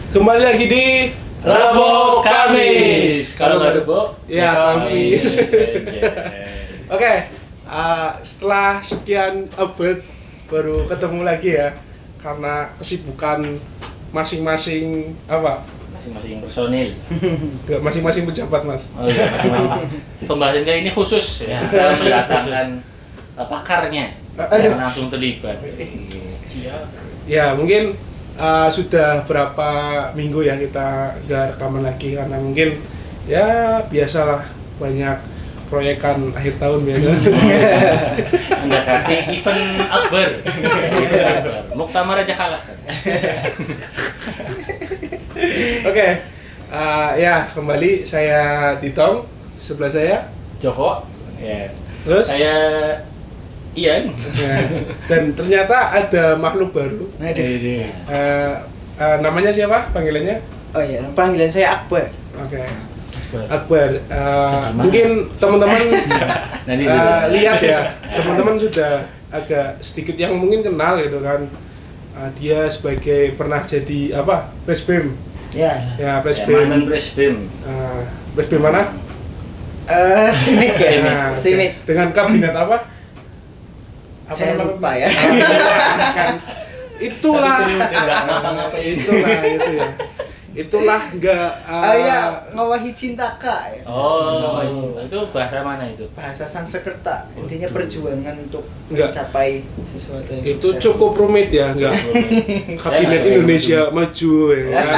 Kembali lagi di Rabu Kamis. Kalau nggak Rabu, ya Kamis. Anjay. Oke, setelah sekian abad baru ketemu lagi ya, karena kesibukan masing-masing Masing-masing personil. Nggak, masing-masing pejabat mas. Oh iya, masing-masing. Pembahasan kali ini khusus ya. Kita mendatangkan pakarnya yang langsung terlibat. Ya mungkin sudah berapa minggu ya kita nggak rekaman lagi karena mungkin ya biasalah banyak proyekan akhir tahun biasa. Mendekati event Akbar. Muktamar aja kalah. Oke, ya kembali saya Ditong, sebelah saya Joko. Ya. terus Saya Ian. ya, dan ternyata ada makhluk baru. Namanya siapa panggilannya? Oh iya, panggilan saya Akbar. Oke. Akbar, mungkin teman-teman Nanti lihat ya, teman-teman sudah agak sedikit yang mungkin kenal gitu kan. Dia sebagai pernah jadi Presbem. Ya. Ya, Presbem. Presbem. Presbem mana? Stimik ya. Nah, Stimik. dengan kabinet apa? Saya namanya? lupa ya. Kan itulah itu ya. Itulah enggak Oh iya, ngawahi cinta kak ya. Oh, itu bahasa mana itu? Bahasa Sanskerta. Intinya perjuangan untuk Enggak. mencapai sesuatu yang Itu sukses. cukup rumit ya, enggak. Kabinet Indonesia maju ya kan.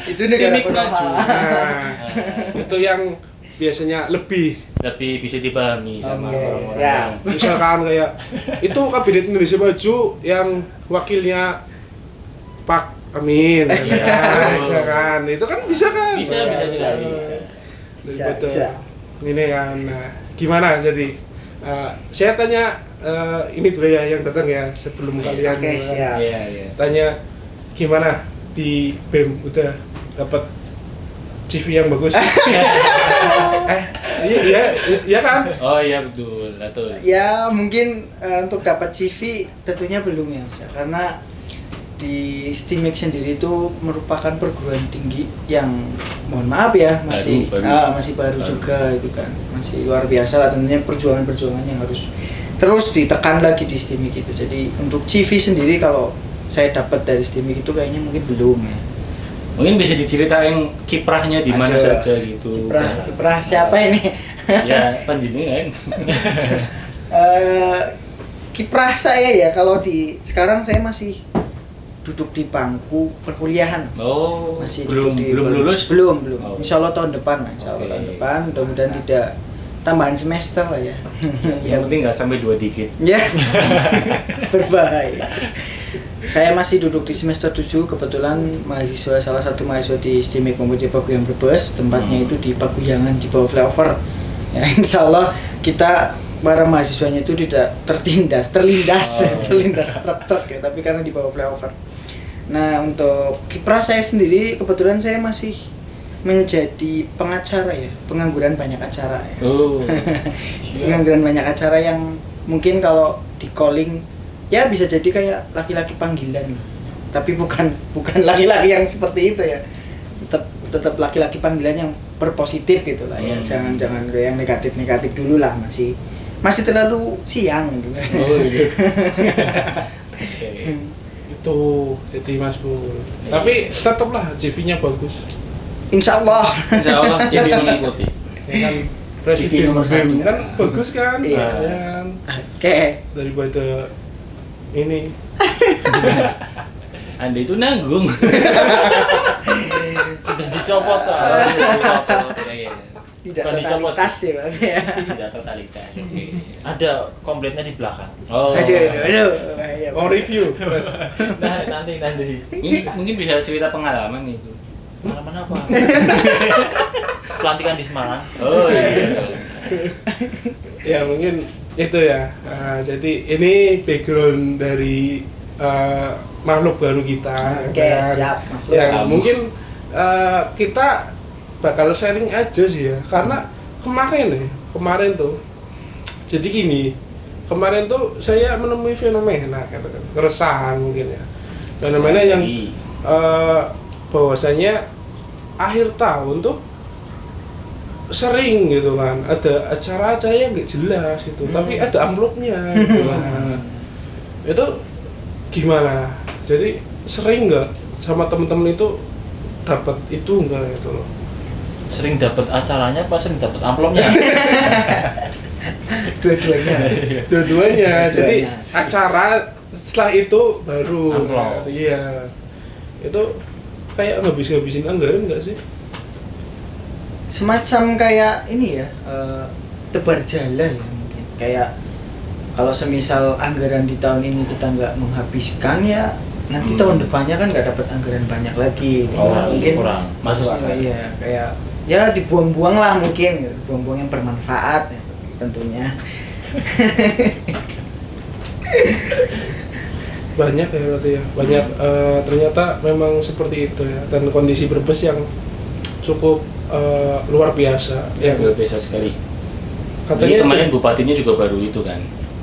Itu negara Stimik penuh maju. hak. Nah, itu yang biasanya lebih Tapi bisa dipahami sama Oke, orang-orang. siap. misalkan kayak itu kabinet Indonesia maju yang wakilnya Pak Amin ya, misalkan itu kan bisa kan Bisa sekali. Bisa, Betul. bisa. Ini kan nah, gimana jadi saya tanya ini dulu ya yang datang ya sebelum kalian Oke, siap. Iya. tanya gimana di BEM udah dapat CV yang bagus iya kan Oh iya betul. Ya mungkin untuk dapat CV tentunya belum ya, karena di Stimik sendiri itu merupakan perguruan tinggi yang mohon maaf ya masih baru juga itu kan, masih luar biasa lah tentunya perjuangan yang harus terus ditekan lagi di Stimik itu. Jadi untuk CV sendiri kalau saya dapat dari Stimik itu kayaknya mungkin belum ya. Mungkin bisa diceritain kiprahnya di mana Ada. saja gitu. Kiprah siapa ini? Ya panjenengan. Kiprah saya ya kalau sekarang saya masih duduk di bangku perkuliahan. Oh, Masih belum duduk di lulus? Belum. Oh. Insya Allah tahun depan. Mudah-mudahan tidak tambahan semester lah ya. Yang penting nggak sampai 2 digit. Ya. Berbahaya. Saya masih duduk di semester 7, kebetulan salah satu mahasiswa di Stimik Komputer Paguyang Brebes, tempatnya itu di Paguyangan di bawah flyover. Ya, insya Allah kita para mahasiswanya itu tidak terlindas truk ya, tapi karena di bawah flyover. Nah, untuk kiprah saya sendiri kebetulan saya masih menjadi pengacara ya, pengangguran banyak acara ya. Oh. Pengangguran banyak acara yang mungkin kalau di calling ya bisa jadi kayak laki-laki panggilan, tapi bukan laki-laki yang seperti itu ya, tetap laki-laki panggilan yang berpositif gitu lah ya. Jangan yang negatif dulu lah, masih terlalu siang gitu. Oh iya. itu jadi Mas Bul tapi tetaplah CV-nya bagus Insya Allah CV mengikuti. ya kan CV nomor Presbem 1 kan bagus kan Iya. ya kan oke. daripada ini Anda itu nanggung. Sudah dicopot soalnya. Tidak Bukan dicopot. totalitas ya berarti ya. Tidak totalitas. Oke. Ada kompletnya di belakang. Oh. Aduh. Bahaya. mau review Mas. Nah, nanti. Mungkin bisa cerita pengalaman itu. Pengalaman apa? Pelantikan di Semarang. Oh iya. Ya mungkin itu ya. Jadi ini background dari makhluk baru kita. Oke, siap. Makhluk Ya baru. mungkin kita bakal sharing aja sih ya, karena kemarin tuh. Jadi gini, kemarin tuh saya menemui fenomena katakan keresahan mungkin ya. Fenomena yang bahwasanya akhir tahun tuh sering gitu kan ada acara-acara yang nggak jelas gitu, tapi ada amplopnya gitu kan. Itu gimana? Jadi sering nggak sama temen-temen itu dapat itu enggak gitu loh? Sering dapat acaranya apa sering dapat amplopnya? Dua-duanya. Jadi acara setelah itu baru amplop. Iya. Itu kayak ngabisin anggaran nggak sih? Semacam kayak ini ya, tebar jalan ya mungkin. Kayak kalau semisal anggaran di tahun ini kita nggak menghabiskan ya nanti tahun depannya kan nggak dapat anggaran banyak lagi. Mungkin kurang masuk akal. Iya, kayak ya dibuang-buang lah mungkin, buang-buang yang bermanfaat ya, tentunya. Banyak ya berarti ya, banyak ternyata memang seperti itu ya, dan kondisi Brebes yang cukup luar biasa Ya, yang luar biasa sekali. katanya Jadi kemarin bupatinya juga baru itu kan.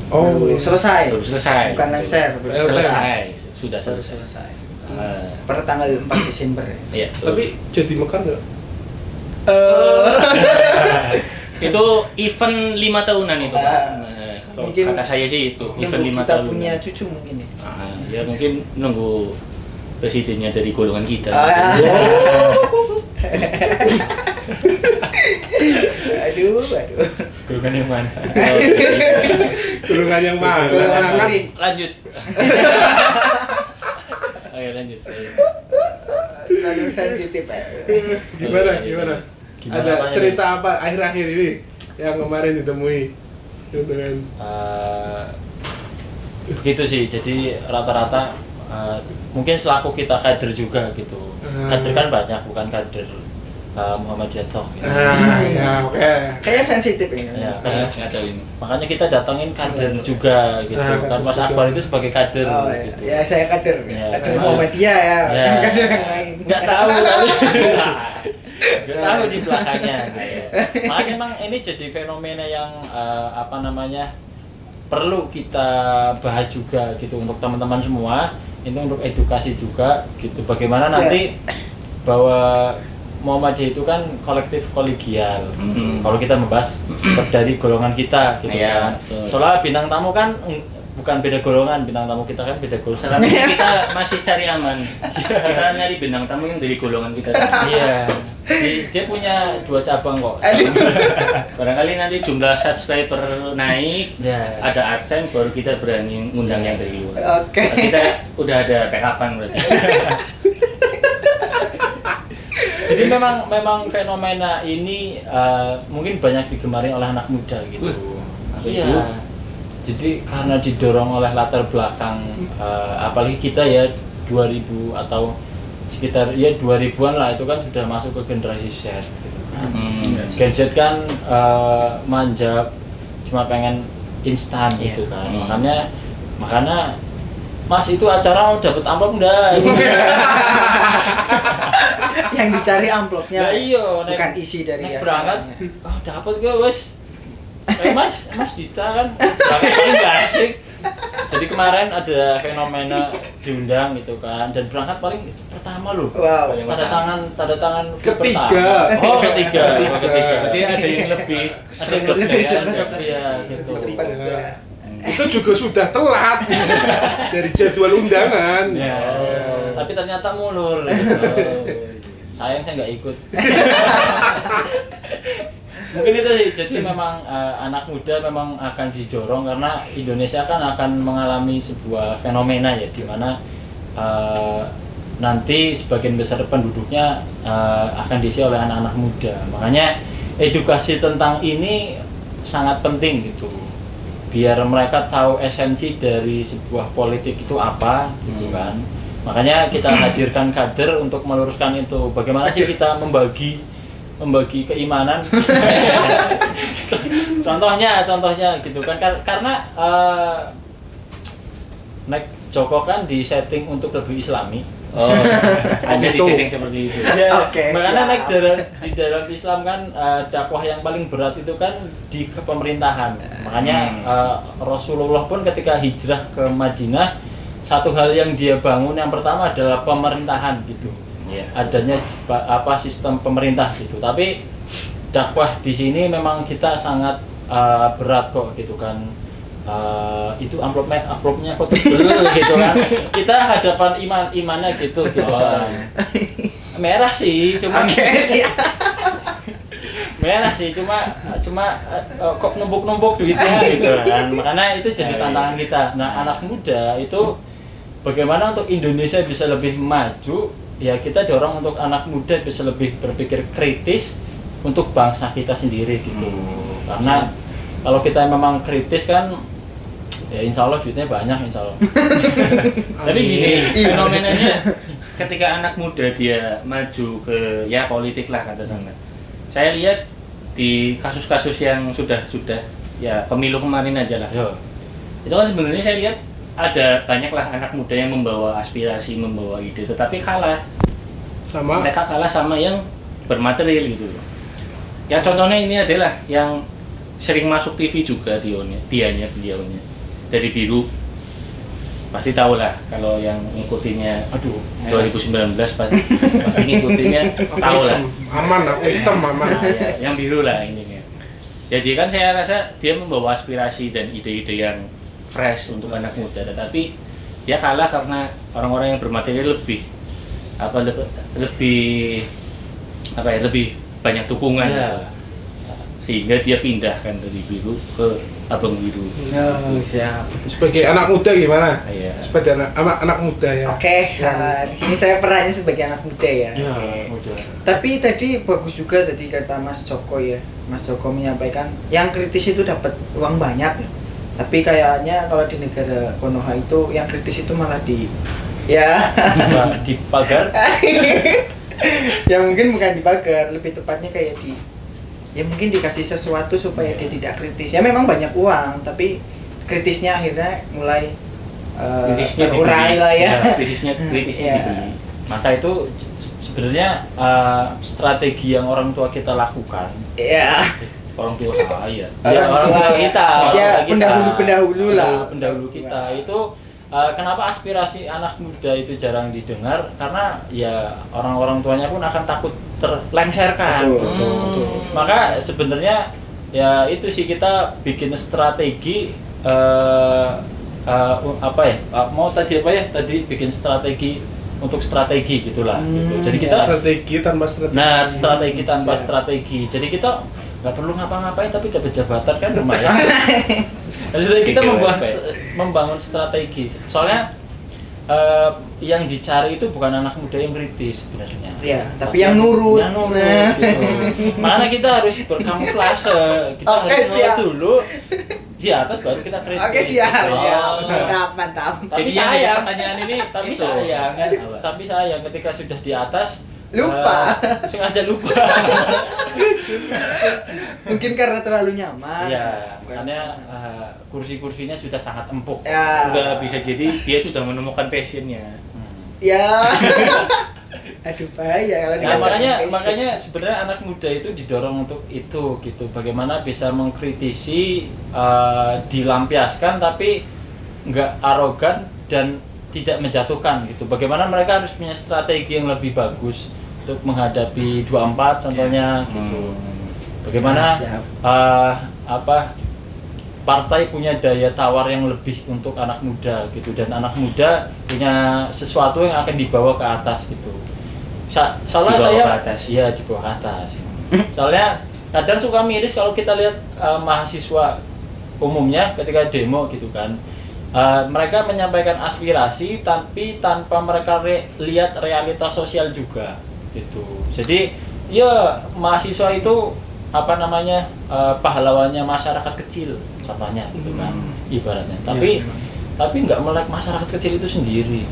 Baru iya. selesai. Baru selesai. Bukan lengser, baru Selesai. Sudah Baru selesai. selesai. Per tanggal 4 Desember ya. Iya. Tapi jadi mekar nggak? Itu event 5 tahunan itu, Pak. Kalau Mungkin kata saya sih itu event 5 kita tahunan. punya cucu mungkin ya. Ya mungkin nunggu presidennya dari golongan kita. Aduh. Golongan yang mana? Golongan yang mana? Golongan Kan putih. Lanjut. Ayo lanjut. Terlalu sensitif ya. gimana? Ada apanya cerita apa akhir-akhir ini yang kemarin ditemui? Gitu kan. Begitu sih. Jadi rata-rata mungkin selaku kita kader juga gitu. Kader kan banyak, bukan kader Muhammadiyah toh gitu. Ya, oke. Kayak sensitif ini. Ya, makanya kita datangin kader juga gitu. Kan Mas Akbar itu sebagai kader Oh, gitu. ya saya kader. Ya, Kader sama. Muhammadiyah ya. Ya. Kader yang lain. Nggak tahu kali. Nggak tahu di belakangnya gitu. Makanya emang ini jadi fenomena yang perlu kita bahas juga gitu untuk teman-teman semua. Itu untuk edukasi juga gitu. Bagaimana nanti bahwa Muhammadiyah itu kan kolektif kolegial. Kalau kita membahas dari golongan kita gitu kan. Soalnya bintang tamu kan bukan beda golongan, bintang tamu kita kan beda golongan. Kita masih cari aman. Kita nyari bintang tamu yang dari golongan kita. Iya. Dia punya 2 cabang kok. Barangkali nanti jumlah subscriber naik, Ya. ada AdSense baru kita berani ngundang yang dari luar. Oke. Kita udah ada backupan berarti. Jadi memang fenomena ini mungkin banyak digemari oleh anak muda gitu. Iya. Jadi karena didorong oleh latar belakang apalagi kita ya 2000 atau sekitar ya 2000-an lah, itu kan sudah masuk ke generasi Z gitu kan. Gen Z kan manja, cuma pengen instan gitu kan. Makanya Mas itu acara dapat amplop enggak? Yang dicari amplopnya. Ya iya, bukan isi dari berangkat. acaranya. Oh, dapat gue wes. Mas Dita kan berangkat paling gak asik. Jadi kemarin ada fenomena diundang gitu kan, dan berangkat paling pertama loh. Wow. Tanda tangan Ketiga. pertama. Oh, ketiga. Ketiga. Berarti ada yang lebih, ada yang lebih ya gitu. Cepat ya. Itu juga sudah telat dari jadwal undangan. Ya. Tapi ternyata mulur gitu. Sayang saya nggak ikut. Mungkin itu sih, jadi memang anak muda memang akan didorong karena Indonesia kan akan mengalami sebuah fenomena ya, di mana nanti sebagian besar penduduknya akan diisi oleh anak-anak muda. Makanya edukasi tentang ini sangat penting gitu, biar mereka tahu esensi dari sebuah politik itu apa gitu kan. Makanya kita hadirkan kader untuk meluruskan itu. Bagaimana sih kita membagi keimanan? contohnya gitu kan, karena naik Joko kan di setting untuk lebih Islami. Hanya di setting seperti itu. Ya, Oke, makanya siap. naik di dalam Islam kan dakwah yang paling berat itu kan di kepemerintahan. Makanya Rasulullah pun ketika hijrah ke Madinah, satu hal yang dia bangun yang pertama adalah pemerintahan gitu. ya adanya sistem pemerintah gitu. Tapi dakwah di sini memang kita sangat berat kok gitu kan. Itu amplopnya kok tebel gitu kan. Kita hadapan imannya gitu kan. Merah sih, cuma merah sih, cuma kok numpuk-numpuk duitnya gitu kan. Makanya itu jadi tantangan kita. Nah, anak muda itu bagaimana untuk Indonesia bisa lebih maju, ya kita dorong untuk anak muda bisa lebih berpikir kritis untuk bangsa kita sendiri gitu. Karena kalau kita memang kritis kan, ya insya Allah duitnya banyak, insya Allah. Tapi gini, fenomenanya ketika anak muda dia maju ke ya politik lah katakanlah. Saya lihat di kasus-kasus yang sudah ya pemilu kemarin aja lah. Yo. Itu kan sebenarnya saya lihat ada banyaklah anak muda yang membawa aspirasi, membawa ide, tetapi kalah. Mereka kalah sama yang bermaterial gitu. Ya contohnya ini adalah yang sering masuk TV juga beliaunya dari Biru. Pasti tahu lah kalau yang ngikutinnya 2019 pasti ngikutinnya tahu lah. Aman aku hitam aman. Nah, ya, yang biru lah ininya. Jadi kan saya rasa dia membawa aspirasi dan ide-ide yang fresh untuk anak muda, tetapi dia kalah karena orang-orang yang bermateri lebih banyak dukungan. Ya. Sehingga dia pindahkan dari Biru ke Abang Biru. Siap. Sebagai anak muda gimana? Iya. Sebagai anak muda ya. Oke, di sini saya perannya sebagai anak muda ya. Ya, Oke. muda. Tapi tadi bagus juga tadi kata Mas Joko ya. Mas Joko menyampaikan yang kritis itu dapat uang banyak. Tapi kayaknya kalau di negara Konoha itu yang kritis itu malah dipagar. Ya mungkin bukan dipagar, lebih tepatnya kayak ya mungkin dikasih sesuatu supaya dia tidak kritis. Ya memang banyak uang, tapi kritisnya akhirnya mulai terurai lah ya. Kritisnya dibeli. Maka itu sebenarnya strategi yang orang tua kita lakukan. Iya. Orang tua saya. Orang tua kita. Ya pendahulu lah. Pendahulu kita itu kenapa aspirasi anak muda itu jarang didengar? Karena ya orang-orang tuanya pun akan takut terlengserkan. Betul. Maka sebenarnya ya itu sih kita bikin strategi tadi bikin strategi untuk strategi gitulah gitu. Jadi kita strategi tanpa strategi. Nah, strategi tanpa strategi. Jadi kita nggak perlu ngapa-ngapain tapi dapat jabatan kan lumayan. Jadi kita membangun strategi. Soalnya yang dicari itu bukan anak muda yang kritis sebenarnya. Iya, tapi yang nurut. Yang nurut gitu. Makanya kita harus berkamuflase. Kita harus nurut dulu. Di atas baru kita kritis. Oke, siap. Mantap. Tapi Jadi sayang pertanyaan ini tapi sayang ketika sudah di atas lupa. Sengaja lupa. Mungkin karena terlalu nyaman. Iya, makanya kursi-kursinya sudah sangat empuk. Ya. Enggak bisa jadi dia sudah menemukan passionnya. Ya. Aduh bahaya kalau Nah, makanya sebenarnya anak muda itu didorong untuk itu gitu. Bagaimana bisa mengkritisi, dilampiaskan tapi nggak arogan dan tidak menjatuhkan gitu. Bagaimana mereka harus punya strategi yang lebih bagus untuk menghadapi 24 contohnya gitu. Bagaimana partai punya daya tawar yang lebih untuk anak muda gitu, dan anak muda punya sesuatu yang akan dibawa ke atas gitu. Soalnya di bawah atas. Soalnya kadang suka miris kalau kita lihat mahasiswa umumnya ketika demo gitu kan. Mereka menyampaikan aspirasi tapi tanpa mereka lihat realitas sosial juga gitu. Jadi ya mahasiswa itu pahlawannya masyarakat kecil contohnya gitu kan ibaratnya. Tapi nggak melek masyarakat kecil itu sendiri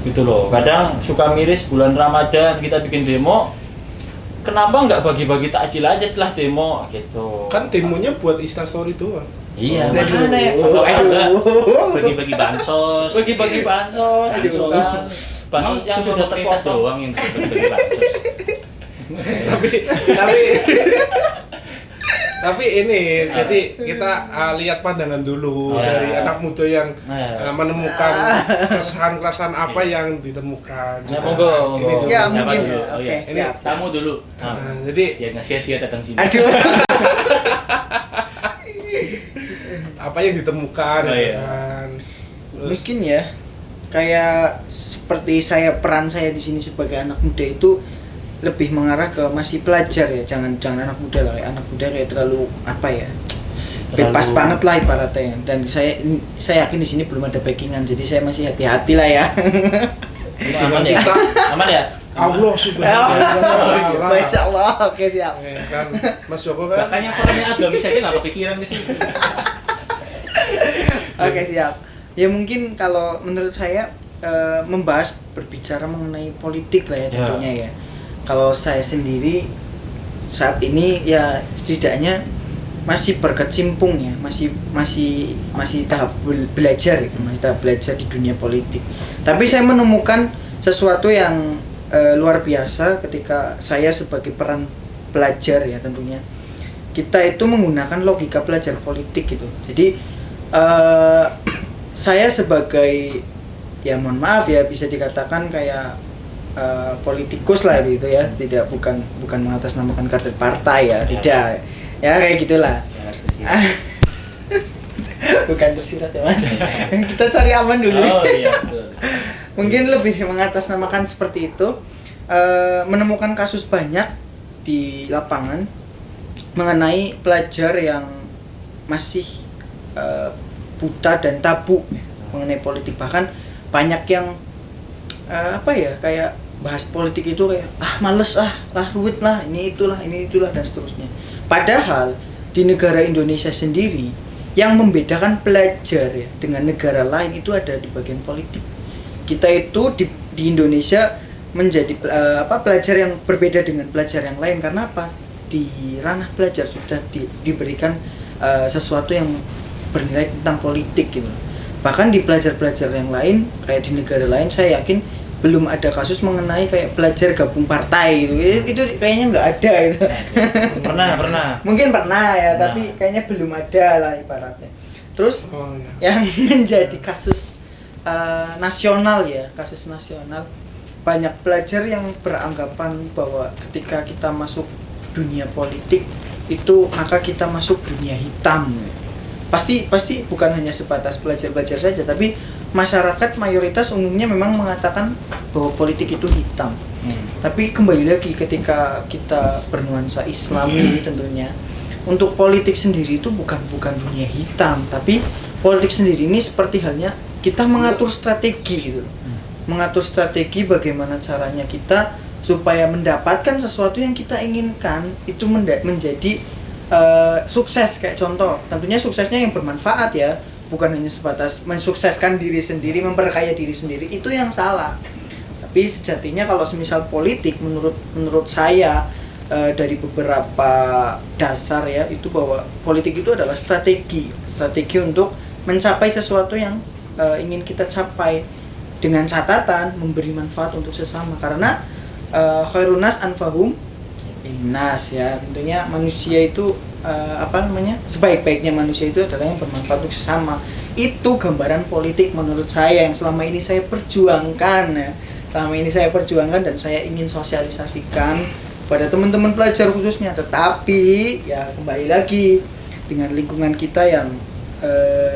gitu loh. Kadang suka miris bulan Ramadan kita bikin demo, kenapa nggak bagi-bagi takjil aja setelah demo gitu. Kan demonya buat Instastory doang. Iya, makanya bagi-bagi bansos. Bagi-bagi bansos gitu kan. Bansos yang sudah terpotong doang yang bagi bansos. tapi Tapi ini, jadi kita lihat pandangan dulu dari anak muda yang menemukan keresahan-keresahan apa yang ditemukan. Ya, monggo. Ini dulu. Ya, Siapa mungkin. dulu? Oh, Oke, iya. siap. Kamu dulu. Jadi Ya nggak sia-sia datang sini. Aduh. apa yang ditemukan, Oh, iya. kan. Terus, Mungkin ya, kayak seperti peran saya di sini sebagai anak muda itu lebih mengarah ke masih pelajar ya, jangan anak muda lah, kayak anak muda kayak terlalu apa ya, bebas banget lah ibaratnya. Dan saya yakin di sini belum ada backingan, jadi saya masih hati-hati lah ya. Aman ya? Aman ya? Allah subhanahu wa ta'ala. Masya Allah, oke siap. Kan Mas Joko kan Bahkan yang orangnya agamis aja nggak kepikiran di sini. Oke siap. Ya mungkin kalau menurut saya berbicara mengenai politik lah ya tentunya ya. Kalau saya sendiri saat ini ya setidaknya masih berkecimpung ya, masih tahap belajar gitu, masih tahap belajar di dunia politik. Tapi saya menemukan sesuatu yang luar biasa ketika saya sebagai peran pelajar ya tentunya. Kita itu menggunakan logika pelajar politik gitu. Jadi saya sebagai ya mohon maaf ya bisa dikatakan kayak politikus lah gitu ya, bukan mengatasnamakan kader partai ya, tidak ya kayak gitulah. Bukan tersirat ya mas. Kita cari aman dulu. Oh iya betul. Mungkin lebih mengatasnamakan seperti itu. Menemukan kasus banyak di lapangan mengenai pelajar yang masih buta dan tabu mengenai politik, bahkan banyak yang kayak bahas politik itu kayak males ruwet lah, ini itulah dan seterusnya. Padahal di negara Indonesia sendiri yang membedakan pelajar ya dengan negara lain itu ada di bagian politik. Kita itu di Indonesia menjadi pelajar yang berbeda dengan pelajar yang lain karena apa? Di ranah pelajar sudah diberikan sesuatu yang bernilai tentang politik gitu. Bahkan di pelajar-pelajar yang lain kayak di negara lain saya yakin belum ada kasus mengenai kayak pelajar gabung partai gitu. Itu kayaknya nggak ada gitu. Pernah. Mungkin pernah ya, tapi kayaknya belum ada lah ibaratnya. Terus yang menjadi kasus nasional ya, kasus nasional, banyak pelajar yang beranggapan bahwa ketika kita masuk dunia politik itu maka kita masuk dunia hitam. Pasti bukan hanya sebatas pelajar-pelajar saja, tapi masyarakat mayoritas umumnya memang mengatakan bahwa politik itu hitam. Tapi kembali lagi ketika kita bernuansa Islami tentunya, untuk politik sendiri itu bukan dunia hitam, tapi politik sendiri ini seperti halnya kita mengatur strategi gitu. Mengatur strategi bagaimana caranya kita supaya mendapatkan sesuatu yang kita inginkan itu menjadi sukses. Kayak contoh, tentunya suksesnya yang bermanfaat ya, bukan hanya sebatas mensukseskan diri sendiri, memperkaya diri sendiri, itu yang salah. Tapi sejatinya kalau semisal politik menurut saya dari beberapa dasar ya, itu bahwa politik itu adalah strategi untuk mencapai sesuatu yang ingin kita capai dengan catatan memberi manfaat untuk sesama, karena khairunas anfahum linnas ya, tentunya manusia itu sebaik-baiknya manusia itu adalah yang bermanfaat untuk sesama. Itu gambaran politik menurut saya yang selama ini saya perjuangkan ya. Dan saya ingin sosialisasikan pada teman-teman pelajar khususnya. Tetapi ya kembali lagi dengan lingkungan kita yang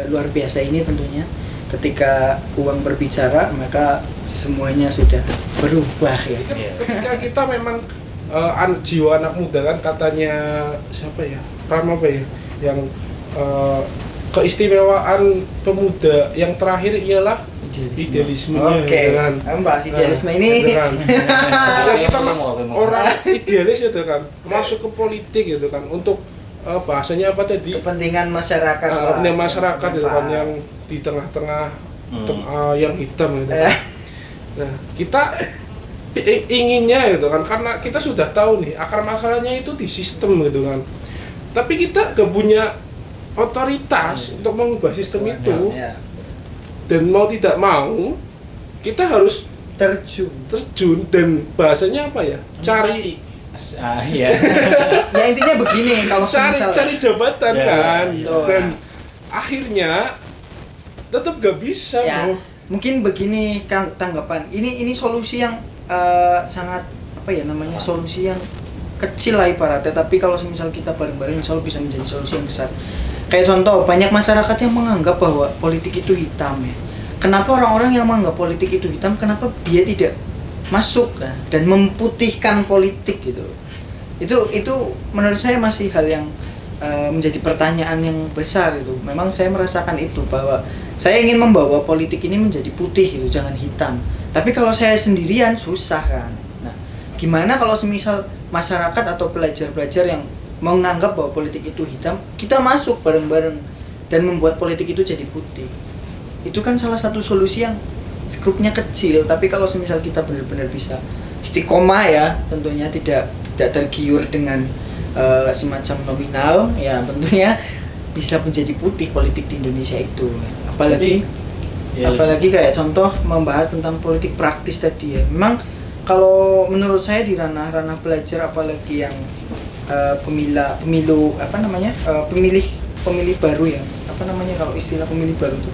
luar biasa ini tentunya, ketika uang berbicara maka semuanya sudah berubah ya. Ketika kita memang jiwa anak muda kan, katanya siapa ya, Pram apa ya, yang keistimewaan pemuda yang terakhir ialah idealisme. Oke, kan? bahas idealisme ini. Kan? Ketika kita orang idealis itu kan masuk ke politik gitu kan, untuk bahasanya apa tadi, kepentingan masyarakat. kepentingan masyarakat itu kan, yang di tengah-tengah yang hitam gitu kan. Nah, kita inginnya gitu kan, karena kita sudah tahu nih akar masalahnya itu di sistem gitu kan, tapi kita gak punya otoritas untuk mengubah sistem itu. Dan mau tidak mau kita harus terjun dan bahasanya apa ya, Iya. Ya intinya begini, kalau cari jabatan Ya, kan, gitu. dan akhirnya tetap gak bisa, ya, bro. mungkin begini kan tanggapan. Ini solusi yang sangat apa ya namanya, solusi yang kecil lah ibaratnya, tapi kalau misal kita bareng-bareng insya Allah bisa menjadi solusi yang besar. Kayak contoh, banyak masyarakat yang menganggap bahwa politik itu hitam ya. Kenapa orang-orang yang menganggap politik itu hitam, kenapa dia tidak masuk dan memutihkan politik gitu? Itu menurut saya masih hal yang menjadi pertanyaan yang besar itu. Memang saya merasakan itu, bahwa saya ingin membawa politik ini menjadi putih gitu, jangan hitam. Tapi kalau saya sendirian susah kan. Nah, gimana kalau semisal masyarakat atau pelajar-pelajar yang menganggap bahwa politik itu hitam, kita masuk bareng-bareng dan membuat politik itu jadi putih. Itu kan salah satu solusi yang skupnya kecil, tapi kalau semisal kita benar-benar bisa istiqomah ya, tentunya tidak tergiur dengan semacam nominal ya, tentunya bisa menjadi putih politik di Indonesia itu. Apalagi kayak contoh membahas tentang politik praktis tadi ya. Memang kalau menurut saya di ranah-ranah pelajar, apalagi yang pemilih baru ya, apa namanya kalau istilah pemilih baru itu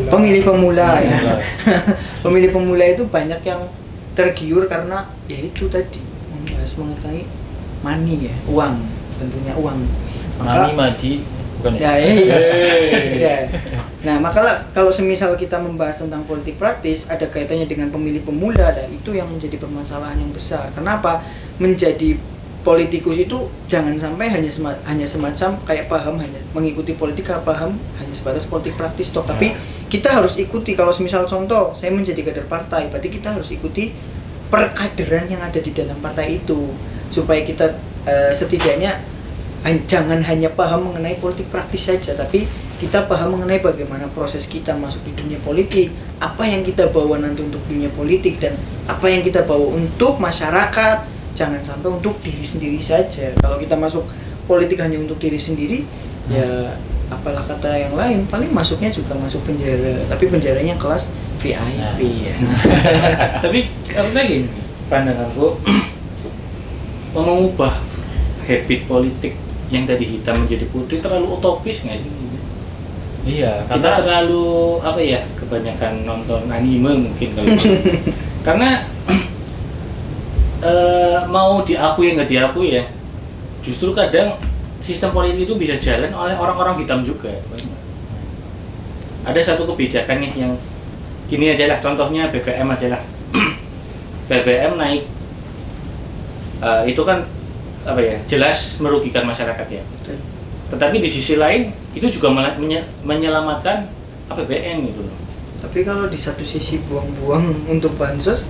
pemilih pemula ya. Pemilih pemula itu banyak yang tergiur karena ya itu tadi membahas mengenai money ya, uang, tentunya uang. Madi bukan ya? Ya. Nah, maka kalau semisal kita membahas tentang politik praktis ada kaitannya dengan pemilih pemula, dan itu yang menjadi permasalahan yang besar. Kenapa menjadi politikus itu jangan sampai hanya semacam kayak paham hanya mengikuti politik, paham hanya sebatas politik praktis toh, tapi kita harus ikuti. Kalau semisal contoh saya menjadi kader partai, berarti kita harus ikuti perkaderan yang ada di dalam partai itu, supaya kita setidaknya jangan hanya paham mengenai politik praktis saja, tapi kita paham mengenai bagaimana proses kita masuk di dunia politik, apa yang kita bawa nanti untuk dunia politik, dan apa yang kita bawa untuk masyarakat. Jangan sampai untuk diri sendiri saja. Kalau kita masuk politik hanya untuk diri sendiri, ya apalah kata yang lain, paling masuknya juga masuk penjara, tapi penjaranya kelas VIP ya. Tapi karena gini, pandanganku mengubah habit politik yang tadi hitam menjadi putih terlalu utopis nggak sih? Iya, kita terlalu apa ya, kebanyakan nonton anime mungkin kalau karena mau diakui nggak diakui ya, justru kadang sistem politik itu bisa jalan oleh orang-orang hitam juga. Ada satu kebijakan nih yang gini aja lah, contohnya BBM aja lah. BBM naik itu kan apa ya, jelas merugikan masyarakat ya. Tetapi di sisi lain itu juga menyelamatkan APBN gitu loh. Tapi kalau di satu sisi buang-buang untuk bansos,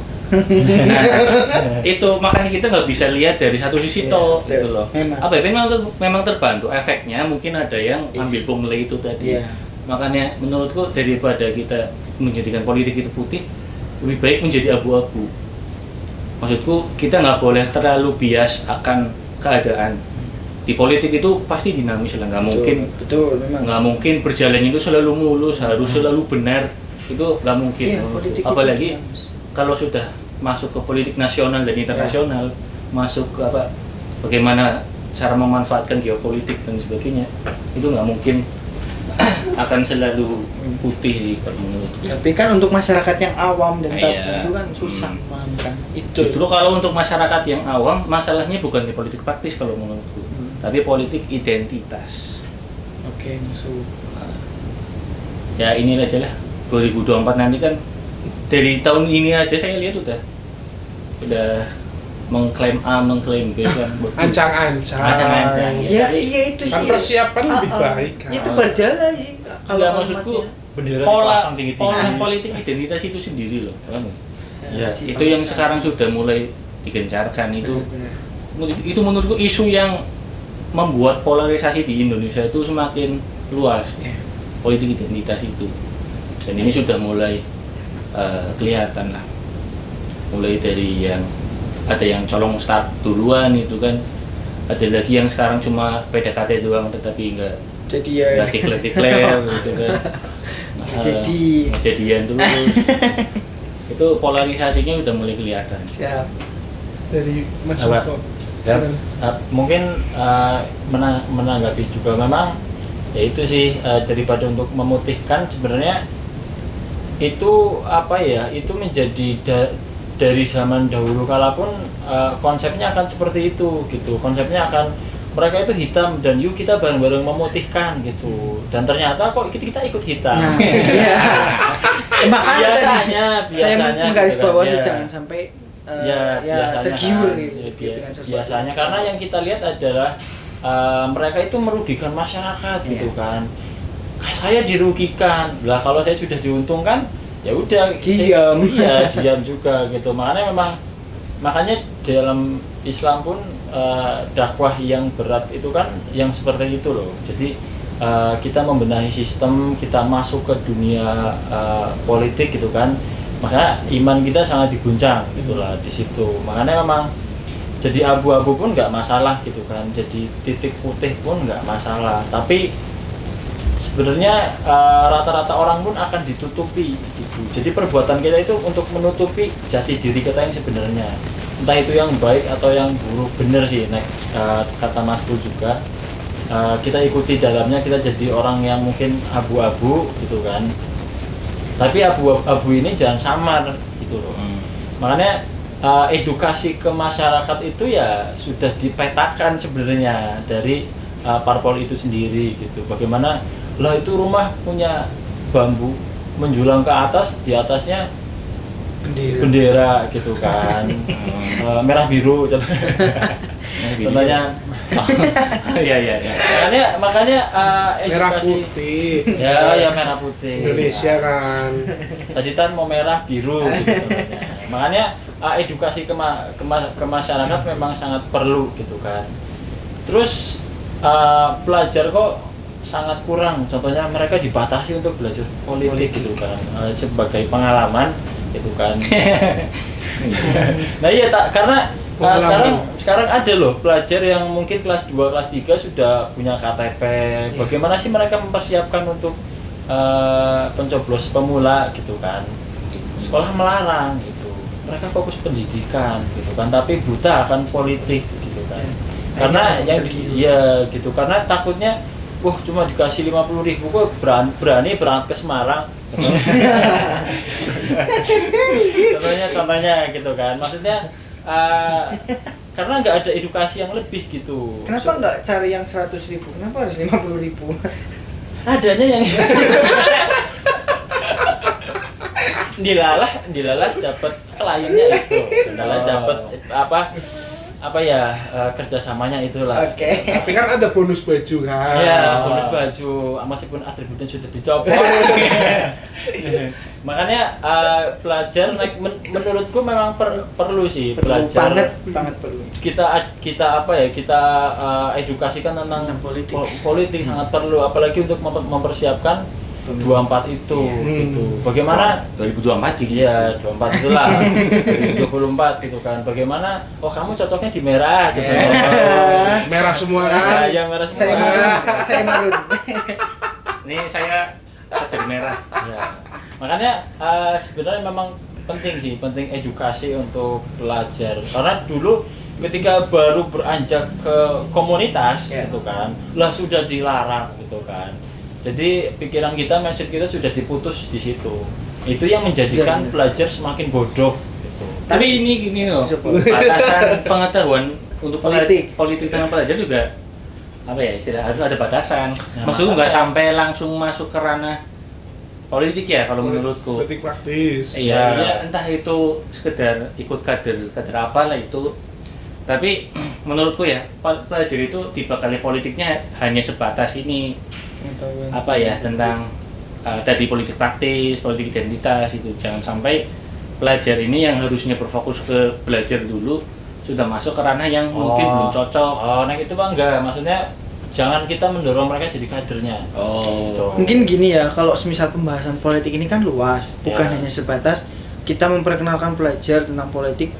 itu makanya kita nggak bisa lihat dari satu sisi toh gitu loh. APBN memang terbantu, efeknya mungkin ada yang ambil pungli itu tadi. Makanya menurutku daripada kita menjadikan politik itu putih, lebih baik menjadi abu-abu. Maksudku kita nggak boleh terlalu bias akan keadaan. Di politik itu pasti dinamis lah, nggak mungkin. Nggak mungkin berjalan itu selalu mulus, harus selalu benar, itu nggak mungkin. Apalagi kalau sudah masuk ke politik nasional dan internasional, masuk ke apa, bagaimana cara memanfaatkan geopolitik dan sebagainya, itu nggak mungkin akan selalu putih di menurutku. Tapi kan untuk masyarakat yang awam dan itu kan susah kan. Itu. Justru kalau untuk masyarakat yang awam, masalahnya bukan di politik praktis kalau menurutku, tapi politik identitas. Oke, masuk. Ya ini aja lah, 2024 nanti kan dari tahun ini aja saya lihat udah mengklaim A, mengklaim B kan. Ancang-ancang. Ya, iya itu sih. Kan persiapan lebih baik kan. Itu berjalan ya. Kalau maksudku pola politik identitas itu sendiri loh. Ya, itu yang sekarang sudah mulai digencarkan itu. Itu menurutku isu yang membuat polarisasi di Indonesia itu semakin luas. Politik identitas itu. Dan ini sudah mulai kelihatan lah, mulai dari yang ada yang colong start duluan itu kan, ada lagi yang sekarang cuma PDKT doang tetapi nggak declare gitu kan, kejadian dulu. Itu polarisasinya udah mulai kelihatan. Siap. Dari Mas Joko. Ya, mungkin menanggapi juga memang ya itu sih daripada untuk memutihkan sebenarnya itu apa ya, itu menjadi dari zaman dahulu kala pun konsepnya akan seperti itu gitu, konsepnya akan mereka itu hitam dan yuk kita bareng-bareng memutihkan gitu, dan ternyata kok kita ikut hitam. Nah, iya. biasanya saya menggarisbawahi gitu kan, jangan sampai kan, tergiur gitu dengan sesuatu. Biasanya karena yang kita lihat adalah mereka itu merugikan masyarakat gitu kan. Saya dirugikan. Lah kalau saya sudah diuntungkan, ya udah diam. Iya, diam juga gitu. Makanya dalam Islam pun dakwah yang berat itu kan yang seperti itu loh. Jadi kita membenahi sistem, kita masuk ke dunia politik gitu kan. Maka iman kita sangat diguncang gitulah di situ. Makanya memang jadi abu-abu pun nggak masalah gitu kan, jadi titik putih pun nggak masalah. Tapi sebenarnya rata-rata orang pun akan ditutupi gitu. Jadi perbuatan kita itu untuk menutupi jati diri kita yang sebenarnya. Entah itu yang baik atau yang buruk, bener sih kata Mas Bro juga. Kita ikuti dalamnya, kita jadi orang yang mungkin abu-abu gitu kan. Tapi abu-abu ini jangan samar gitu loh. Makanya edukasi ke masyarakat itu ya sudah dipetakan sebenarnya dari parpol itu sendiri gitu. Bagaimana lah itu rumah punya bambu menjulang ke atas, di atasnya bendera gitu kan. Merah biru contohnya. Iya. Makanya edukasi merah putih. Ya merah putih. Indonesia kan. Tadi kan mau merah biru gitu contohnya. Makanya edukasi ke masyarakat memang sangat perlu gitu kan. Terus pelajar kok sangat kurang. Contohnya mereka dibatasi untuk belajar politik gitu kan. Sebagai pengalaman gitu kan. Nah iya karena sekarang ada loh pelajar yang mungkin kelas 2, kelas 3 sudah punya KTP. Bagaimana sih mereka mempersiapkan untuk pencoblos pemula gitu kan? Sekolah melarang gitu. Mereka fokus pendidikan gitu kan, tapi buta akan politik gitu kan. Karena yang gitu, karena takutnya wah cuma dikasih 50.000 kok berani berangkat ke Semarang. contohnya gitu kan. Maksudnya karena nggak ada edukasi yang lebih gitu. Kenapa nggak cari yang 100.000? Kenapa harus 50.000? Adanya yang dilalah dapat kliennya itu, dilalah dapat apa ya kerjasamanya itulah. Oke. Tapi kan ada bonus baju kan. Iya, bonus baju, meskipun atributnya sudah dicopot. Makanya pelajar menurutku memang perlu sih belajar. Banget perlu. Kita apa ya? Kita edukasikan tentang politik sangat perlu, apalagi untuk mempersiapkan 24 itu gitu. Bagaimana 2024 gitu. Iya, 24 itulah. 2024 gitu kan. Bagaimana kamu cocoknya di merah gitu. Merah semua kan. Ya, merah semua. Saya marun. Ini saya kader merah. Ya. Makanya sebenarnya memang penting edukasi untuk pelajar. Karena dulu ketika baru beranjak ke komunitas gitu kan, lah sudah dilarang gitu kan. Jadi pikiran kita, mindset kita sudah diputus di situ. Itu yang menjadikan pelajar semakin bodoh gitu. Tapi ini gini loh, batasan pengetahuan untuk politik dengan pelajar juga apa ya, istilah harus ada batasan. Maksudnya nggak sampai langsung masuk ke ranah politik ya kalau menurutku. Politik praktis. Iya, ya, entah itu sekedar ikut kader apa lah itu. Tapi menurutku ya pelajar itu dibekali politiknya hanya sebatas ini apa ya, tentang tadi politik praktis, politik identitas itu. Jangan sampai pelajar ini yang harusnya berfokus ke belajar dulu sudah masuk ke ranah yang mungkin belum cocok. Nah itu Pak enggak, maksudnya jangan kita mendorong mereka jadi kadernya. Gitu. Mungkin gini ya, kalau semisal pembahasan politik ini kan luas, bukan hanya sebatas kita memperkenalkan pelajar tentang politik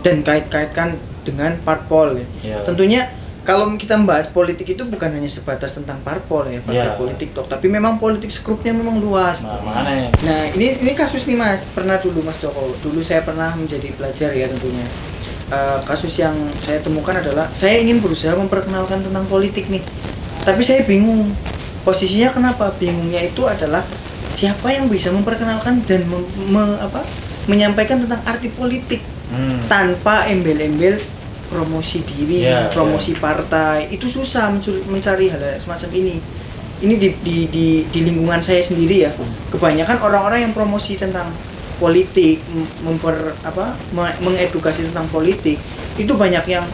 dan kait-kaitkan dengan parpol ya. Tentunya kalau kita membahas politik itu bukan hanya sebatas tentang parpol ya, partai politik toh, tapi memang politik skrupnya memang luas. Nah, ini kasus nih Mas, pernah dulu Mas Joko. Dulu saya pernah menjadi pelajar ya tentunya. kasus yang saya temukan adalah saya ingin berusaha memperkenalkan tentang politik nih, tapi saya bingung posisinya. Kenapa bingungnya itu adalah siapa yang bisa memperkenalkan dan menyampaikan tentang arti politik tanpa embel-embel promosi diri, promosi partai. Itu susah mencari hal semacam ini. Ini di lingkungan saya sendiri ya, kebanyakan orang-orang yang promosi tentang politik, mengedukasi tentang politik, itu banyak yang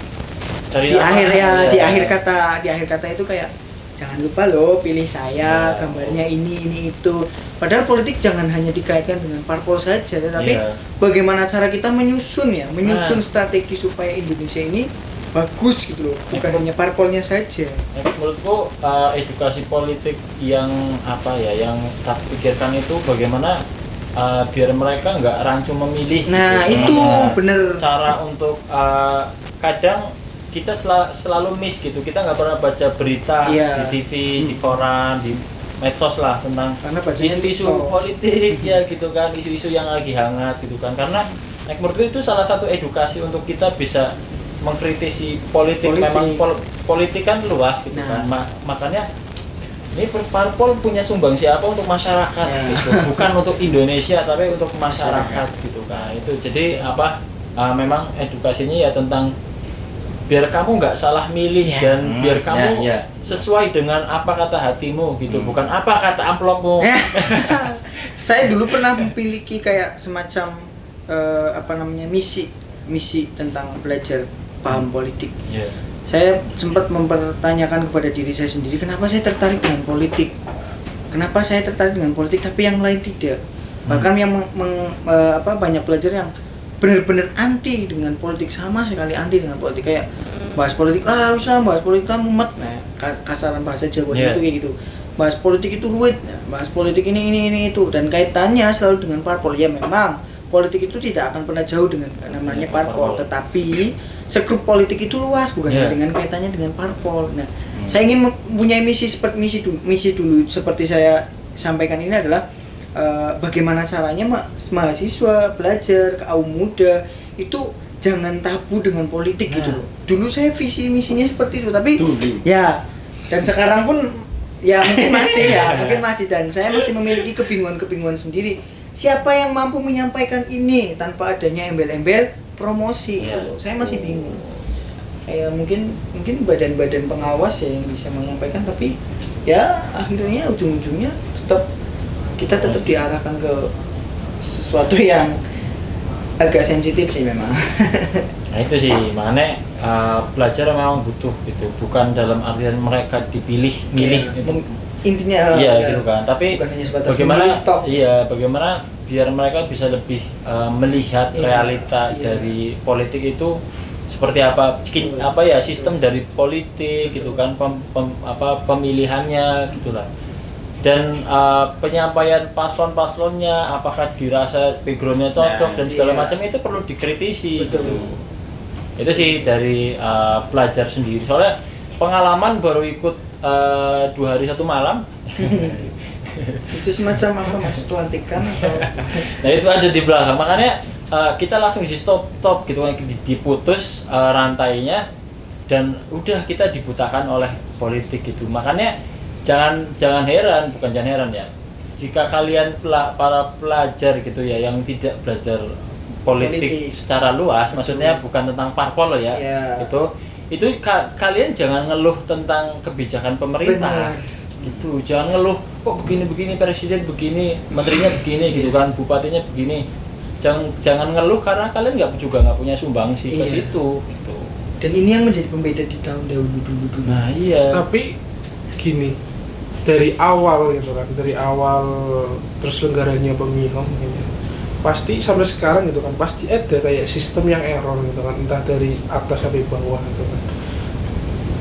di akhir kata itu kayak jangan lupa loh pilih saya, gambarnya ini itu. Padahal politik jangan hanya dikaitkan dengan parpol saja, tetapi bagaimana cara kita menyusun strategi supaya Indonesia ini bagus gitu loh, bukan hanya parpolnya saja. Menurutku edukasi politik yang yang tak pikirkan itu bagaimana biar mereka nggak rancu memilih. Nah gitu. itu bener. Cara untuk kadang kita selalu miss gitu, kita nggak pernah baca berita di TV, di koran, di medsos lah tentang isu-isu politik ya gitu kan, isu-isu yang lagi hangat gitu kan. Karena menurutku itu salah satu edukasi untuk kita bisa mengkritisi politik. Memang politik kan luas gitu kan. Makanya ini parpol punya sumbangsi apa untuk masyarakat gitu, bukan untuk Indonesia tapi untuk masyarakat gitu kan. Itu jadi memang edukasinya ya tentang biar kamu nggak salah milih dan biar kamu sesuai dengan apa kata hatimu gitu, bukan apa kata amplopmu. Saya dulu pernah memiliki kayak semacam misi tentang belajar paham politik. Saya sempat mempertanyakan kepada diri saya sendiri, kenapa saya tertarik dengan politik? Kenapa saya tertarik dengan politik tapi yang lain tidak? Bahkan yang banyak pelajar yang benar-benar anti dengan politik, sama sekali anti dengan politik, kayak bahas politik usah bahas politik mumet. Nah, kasaran bahasa Jawa itu kayak gitu. Bahas politik itu ruwet, bahas politik ini itu, dan kaitannya selalu dengan parpol. Ya memang politik itu tidak akan pernah jauh dengan namanya parpol, tetapi segrup politik itu luas, bukan dengan kaitannya dengan parpol. Nah, saya ingin mempunyai misi dulu seperti saya sampaikan ini adalah bagaimana caranya mahasiswa, pelajar, kaum muda itu jangan tabu dengan politik gitu loh. Dulu saya visi misinya seperti itu, tapi dan sekarang pun mungkin masih dan saya masih memiliki kebingungan sendiri. Siapa yang mampu menyampaikan ini tanpa adanya embel-embel promosi? Saya masih bingung. Kayak mungkin badan-badan pengawas yang bisa menyampaikan, tapi akhirnya ujung-ujungnya kita tetap diarahkan ke sesuatu yang agak sensitif sih memang. Nah itu sih, makanya pelajar memang butuh gitu, bukan dalam artian mereka dipilih gitu. Intinya gitu kan, tapi bagaimana biar mereka bisa lebih melihat realita dari politik itu seperti apa sistem dari politik gitu kan, pemilihannya gitulah. Dan penyampaian paslon-paslonnya apakah dirasa backgroundnya cocok dan segala macam itu perlu dikritisi. Gitu. Itu sih dari pelajar sendiri, soalnya pengalaman baru ikut 2 hari 1 malam. Itu semacam apa mas, pelantikan atau? Nah itu ada di belakang, makanya kita langsung di stop gitu kan, diputus rantainya dan udah kita dibutakan oleh politik gitu. Makanya jangan heran ya, jika kalian para pelajar gitu ya yang tidak belajar politik secara luas, maksudnya bukan tentang parpol loh ya, itu kalian jangan ngeluh tentang kebijakan pemerintah. Gitu, jangan ngeluh kok begini presiden begini, menterinya begini gitu kan, bupatinya begini. Jangan ngeluh karena kalian nggak punya sumbangsi ke situ gitu. Dan ini yang menjadi pembeda di tahun dulu. Nah iya. Tapi gini, dari awal terselenggaranya pemilu gitu, pasti sampai sekarang gitu kan, pasti ada kayak sistem yang error gitu kan, entah dari atas sampai bawah gitu kan.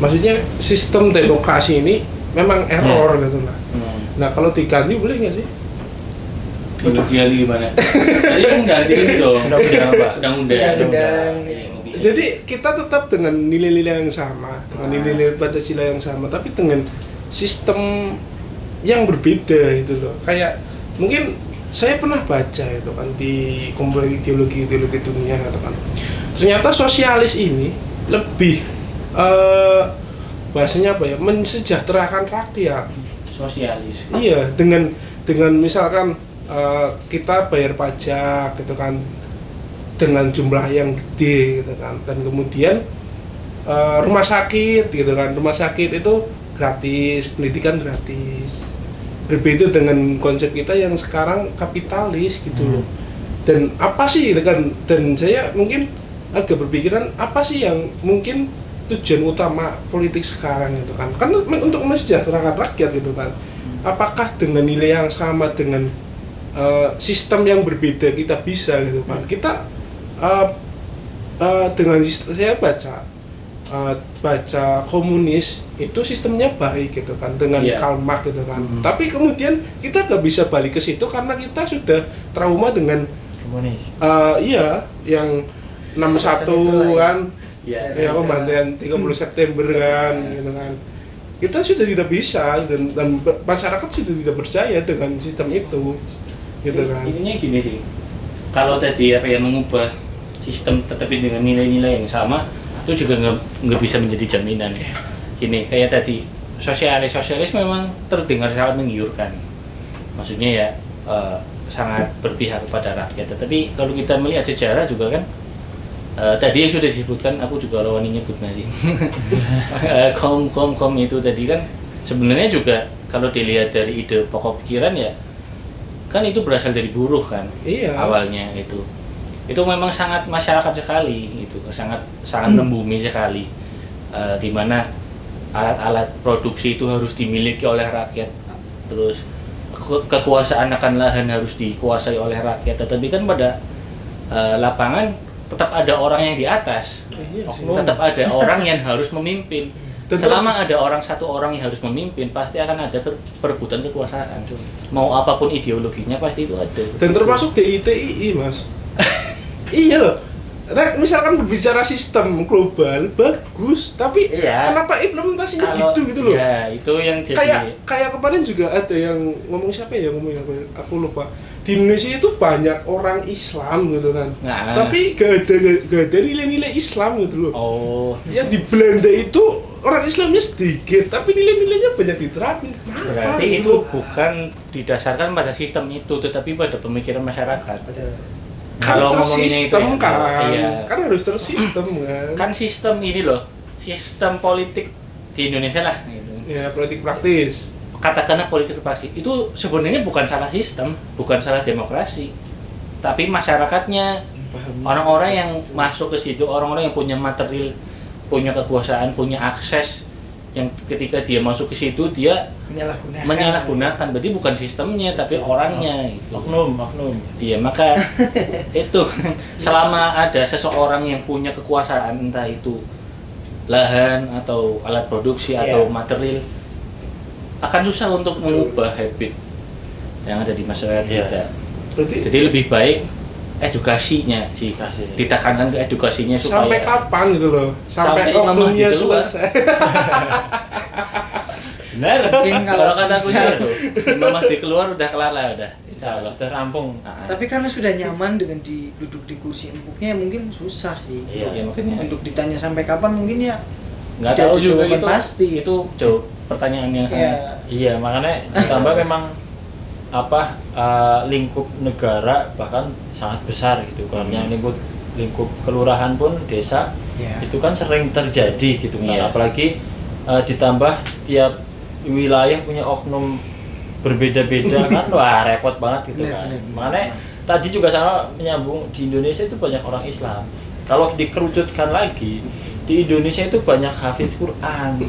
Maksudnya sistem demokrasi ini memang error gitu lah. Nah kalau diganti boleh nggak sih? Boleh diganti gimana? Jadi mengganti dong. Undang-undang. Jadi kita tetap dengan nilai-nilai yang sama, dengan nilai-nilai Pancasila yang sama, tapi dengan sistem yang berbeda gitu loh. Kayak mungkin saya pernah baca itu kan di kumpulan ideologi dunia gitu kan. ternyata sosialis ini lebih bahasanya apa ya, mensejahterakan rakyat. Sosialis. Iya, dengan misalkan kita bayar pajak gitu kan dengan jumlah yang gede gitu kan, dan kemudian rumah sakit gitu kan, rumah sakit itu gratis, pendidikan gratis. Berbeda dengan konsep kita yang sekarang kapitalis gitu loh. Dan apa sih dan saya mungkin agak berpikiran apa sih yang mungkin tujuan utama politik sekarang itu kan untuk mensejahterakan rakyat gitu kan. Apakah dengan nilai yang sama, dengan sistem yang berbeda kita bisa gitu kan. Kita dengan saya baca komunis itu sistemnya baik gitu kan, dengan Karl Marx gitu kan. Tapi kemudian kita gak bisa balik ke situ karena kita sudah trauma dengan komunis. Iya, yang 61 kan. Ya pembantaian 30 September kan gitu kan. Kita sudah tidak bisa dan masyarakat sudah tidak percaya dengan sistem itu. Gitu kan. Intinya gini sih. Kalau tadi apa yang mengubah sistem tetapi dengan nilai-nilai yang sama itu juga nggak bisa menjadi jaminan. Gini, kayak tadi sosialis memang terdengar sangat menggiurkan. Maksudnya ya sangat berpihak kepada rakyat. Tetapi kalau kita melihat sejarah juga kan tadi yang sudah disebutkan, aku juga rawani nyebut sih. Kom itu tadi kan sebenarnya juga kalau dilihat dari ide pokok pikiran ya kan itu berasal dari buruh kan. Iya. Awalnya itu memang sangat masyarakat sekali, itu sangat membumi sekali, di mana alat-alat produksi itu harus dimiliki oleh rakyat, terus kekuasaan akan lahan harus dikuasai oleh rakyat. Tetapi kan pada lapangan tetap ada orang yang di atas, tetap ada orang yang harus memimpin. Selama ada satu orang yang harus memimpin, pasti akan ada perebutan kekuasaan. Mau apapun ideologinya pasti itu ada. Dan termasuk DITII, Mas. Iya loh. Nah, misalkan berbicara sistem global bagus, tapi kenapa implementasinya gitu loh? Ya, itu yang jadi kayak kemarin juga ada yang ngomong siapa ya, aku lupa. Di Indonesia itu banyak orang Islam gitu kan. Nah. Tapi gak ada nilai-nilai Islam gitu loh. Oh. Yang di Belanda itu orang Islamnya sedikit, tapi nilai-nilainya banyak diterapin. Kenapa? Berarti itu bukan didasarkan pada sistem itu, tetapi pada pemikiran masyarakat. Kalau ngomongin itu kan harus tersistem kan. Kan sistem ini loh, sistem politik di Indonesia lah gitu. Ya, politik praktis. Katakanlah politik praktis itu sebenarnya bukan salah sistem, bukan salah demokrasi, tapi masyarakatnya, orang-orang yang masuk ke situ, orang-orang yang punya material, punya kekuasaan, punya akses, yang ketika dia masuk ke situ dia menyalahgunakan. Berarti bukan sistemnya tapi orangnya gitu. Oknum. Iya, maka itu selama ada seseorang yang punya kekuasaan, entah itu lahan atau alat produksi atau material, akan susah untuk mengubah habit yang ada di masyarakat kita. Jadi lebih baik edukasinya sih, ditekankan ke edukasinya supaya sampai kapan gitu loh, sampai oknumnya selesai. Benar. Kalau kataku itu mamah dikeluar udah kelar lah, udah sudah rampung. Tapi karena sudah nyaman dengan duduk di kursi empuknya, mungkin susah sih. Iya, makanya untuk ditanya sampai kapan mungkin ya nggak tahu juga itu pasti. Itu jauh pertanyaan yang sangat. Iya, makanya ditambah memang lingkup negara bahkan sangat besar gitu kan. Yang lingkup kelurahan pun desa itu kan sering terjadi gitu kan. Apalagi ditambah setiap wilayah punya oknum berbeda-beda kan, wah repot banget gitu kan. Makanya tadi juga sama menyambung, di Indonesia itu banyak orang Islam. Kalau dikerucutkan lagi, di Indonesia itu banyak hafiz Quran,